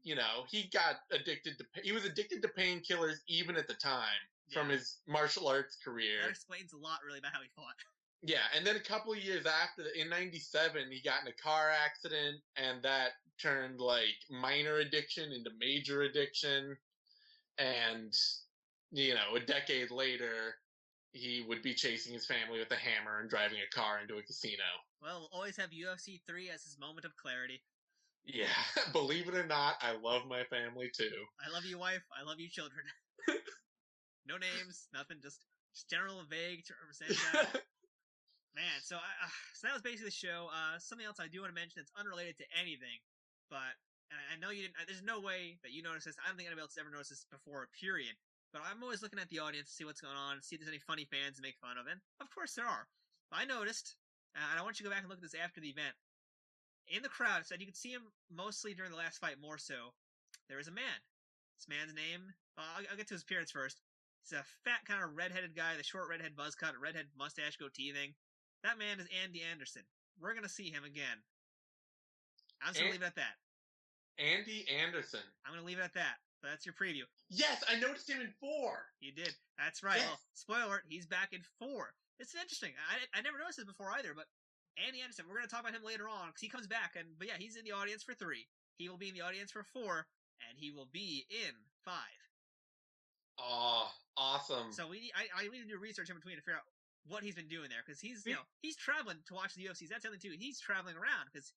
got addicted to. He was addicted to painkillers even at the time from his martial arts career. That explains a lot, really, about how he fought. Yeah, and then a couple of years after, in '97, he got in a car accident, and that turned like minor addiction into major addiction. And a decade later, he would be chasing his family with a hammer and driving a car into a casino. Well, we'll always have UFC 3 as his moment of clarity. Yeah, believe it or not, I love my family too. I love you, wife. I love you, children. No names, nothing, just general and vague to represent that. Man, so that was basically the show. Something else I do want to mention that's unrelated to anything, but I know you didn't. There's no way that you noticed this. I don't think anybody else ever noticed this before, period. But I'm always looking at the audience to see what's going on, see if there's any funny fans to make fun of, and of course there are. But I noticed, and I want you to go back and look at this after the event. In the crowd, it said you could see him mostly during the last fight more so. There was a man. This man's name, I'll get to his appearance first. He's a fat, kind of redheaded guy, the short redhead buzz cut, redhead mustache goatee thing. That man is Andy Anderson. We're going to see him again. I'm just going to leave it at that. Andy Anderson. I'm going to leave it at that. But that's your preview. Yes, I noticed him in 4. You did. That's right. Yes. Well, spoiler alert, he's back in 4. It's interesting. I never noticed this before either, but Andy Anderson, we're going to talk about him later on because he comes back. But yeah, he's in the audience for 3. He will be in the audience for 4, and he will be in 5. Oh, awesome. So I need to do research in between to figure out what he's been doing there, because he's traveling to watch the UFC. That's the other thing too. He's traveling around because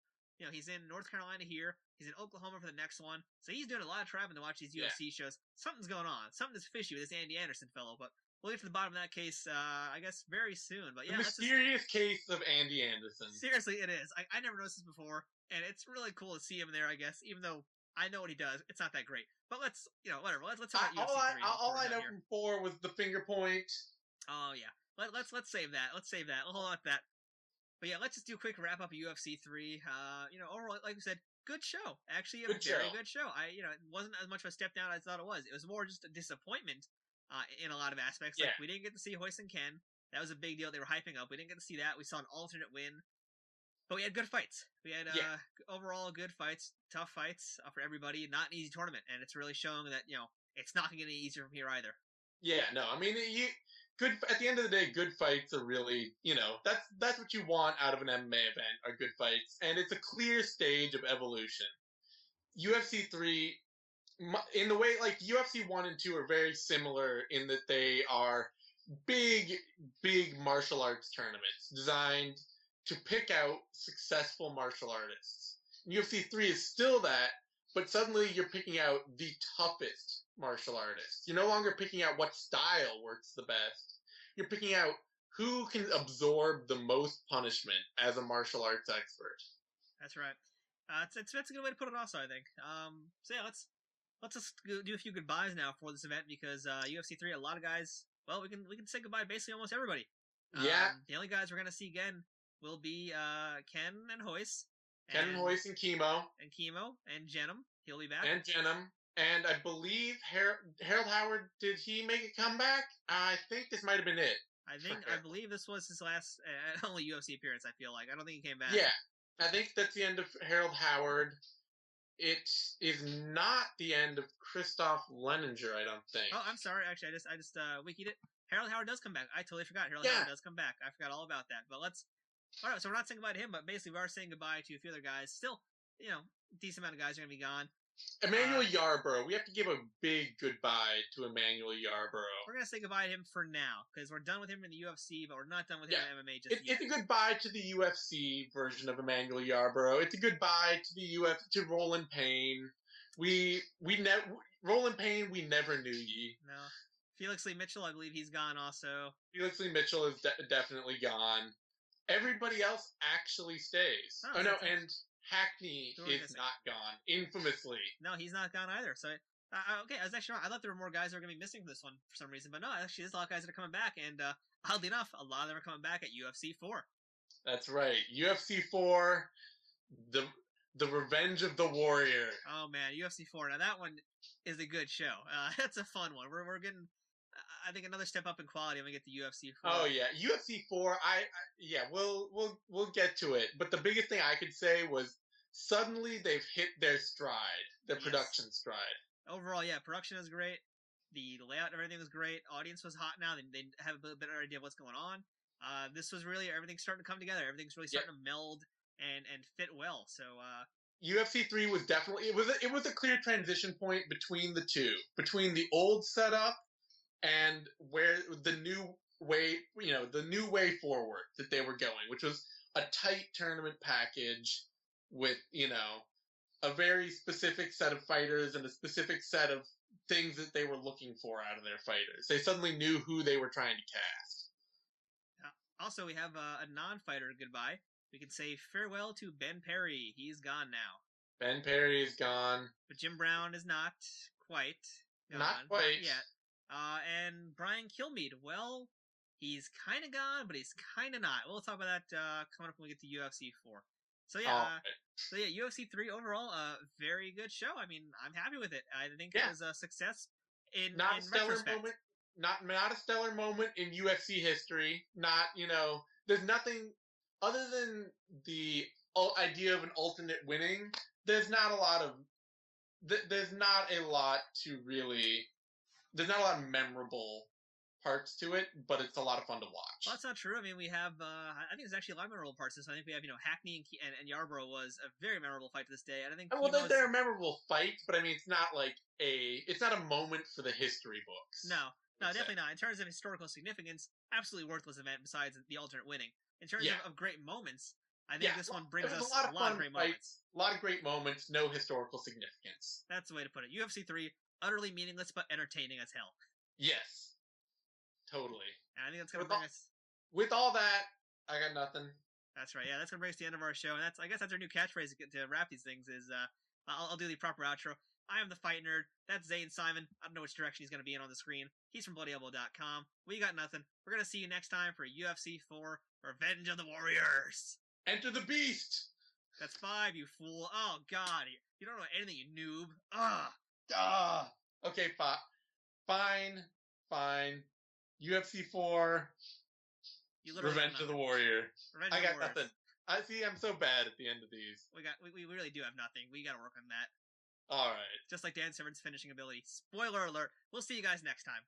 he's in North Carolina here, he's in Oklahoma for the next one, so he's doing a lot of traveling to watch these UFC shows. Something's going on. Something is fishy with this Andy Anderson fellow, but we'll get to the bottom of that case, I guess, very soon. But yeah, the mysterious case of Andy Anderson. Seriously, it is. I never noticed this before, and it's really cool to see him there. I guess, even though I know what he does, it's not that great. But let's whatever. Let's talk about UFC 3. All I know from 4 was the finger point. Oh yeah. Let's save that. Let's save that. We'll hold on to that. But yeah, let's just do a quick wrap up of UFC 3. Overall, like we said, good show. Actually, a very good show. It wasn't as much of a step down as I thought it was. It was more just a disappointment in a lot of aspects. Like, we didn't get to see Royce and Ken. That was a big deal. They were hyping up. We didn't get to see that. We saw an alternate win. But we had good fights. We had overall good fights, tough fights for everybody. Not an easy tournament, and it's really showing that it's not going to get any easier from here either. Yeah, no, I mean good. At the end of the day, good fights are really, that's what you want out of an MMA event, are good fights. And it's a clear stage of evolution. UFC 3, in the way, like, UFC 1 and 2 are very similar in that they are big martial arts tournaments designed to pick out successful martial artists. UFC 3 is still that, but suddenly you're picking out the toughest martial artists. You're no longer picking out what style works the best. You're picking out who can absorb the most punishment as a martial arts expert. That's right. That's a good way to put it also, I think. So yeah, let's just do a few goodbyes now for this event, because UFC 3, a lot of guys, well, we can say goodbye to basically almost everybody. The only guys we're going to see again will be Ken and Royce. Ken and Royce and Kimo. And Kimo and Jenum. He'll be back. And Jenum. And I believe Harold Howard, did he make a comeback? I think this might have been it. I believe this was his last only UFC appearance, I feel like. I don't think he came back. Yeah. I think that's the end of Harold Howard. It is not the end of Kristoff Lenninger, I don't think. Oh, I'm sorry. Actually, I just wikied it. Harold Howard does come back. I totally forgot. Harold Howard does come back. I forgot all about that. But all right, so we're not saying goodbye to him, but basically we are saying goodbye to a few other guys. Still, decent amount of guys are going to be gone. Emmanuel Yarborough. We have to give a big goodbye to Emmanuel Yarborough. We're going to say goodbye to him for now, because we're done with him in the UFC, but we're not done with him in MMA just yet. It's a goodbye to the UFC version of Emmanuel Yarborough. It's a goodbye to the to Roland Payne. Roland Payne, we never knew ye. No. Felix Lee Mitchell, I believe he's gone also. Felix Lee Mitchell is definitely gone. Everybody else actually stays. Oh no, and Hackney is not gone, infamously. No, he's not gone either. So, okay, I was actually wrong. I thought there were more guys that were going to be missing from this one for some reason. But no, actually, there's a lot of guys that are coming back. And oddly enough, a lot of them are coming back at UFC 4. That's right. UFC 4, the Revenge of the Warrior. Oh, man, UFC 4. Now, that one is a good show. That's a fun one. We're getting... I think another step up in quality when we get to UFC 4. Oh yeah, UFC 4. We'll get to it. But the biggest thing I could say was suddenly they've hit their stride, their production stride. Overall, yeah, production is great. The layout and everything was great. Audience was hot now. They have a better idea of what's going on. This was really everything's starting to come together. Everything's really starting to meld and fit well. So UFC 3 was definitely it was a clear transition point between the two, between the old setup and where the new way forward that they were going, which was a tight tournament package with, a very specific set of fighters and a specific set of things that they were looking for out of their fighters. They suddenly knew who they were trying to cast. Also, we have a non-fighter goodbye. We can say farewell to Ben Perry. He's gone now. Ben Perry is gone. But Jim Brown is not quite gone. Not quite. Not yet. And Brian Kilmeade, well, he's kind of gone, but he's kind of not. We'll talk about that coming up when we get to UFC 4. So UFC 3 overall, very good show. I mean, I'm happy with it. I think it was a success in retrospect. Not a stellar moment in UFC history. Not, there's nothing other than the idea of an alternate winning. There's not a lot of memorable parts to it, but it's a lot of fun to watch. Well, that's not true. I mean, we have, I think there's actually a lot of memorable parts. So I think we have, Hackney and Yarbrough was a very memorable fight to this day. And I think there are memorable fights, but I mean, it's not a moment for the history books. No, definitely not. In terms of historical significance, absolutely worthless event besides the alternate winning. In terms of great moments, I think this one brings us a lot of great moments. A lot of great moments, no historical significance. That's the way to put it. UFC 3, utterly meaningless but entertaining as hell. Yes. Totally. And I think that's going to bring us... With all that, I got nothing. That's right. Yeah, that's going to bring us to the end of our show. And I guess that's our new catchphrase to wrap these things is, I'll do the proper outro. I am the Fight Nerd. That's Zane Simon. I don't know which direction he's going to be in on the screen. He's from BloodyElbow.com. We got nothing. We're going to see you next time for UFC 4, Revenge of the Warriors. Enter the Beast! That's 5, you fool. Oh, God. You don't know anything, you noob. Okay, fine. UFC 4, Revenge of the Warrior. I got nothing. I'm so bad at the end of these. We really do have nothing. We got to work on that. All right. Just like Dan Severn's finishing ability. Spoiler alert. We'll see you guys next time.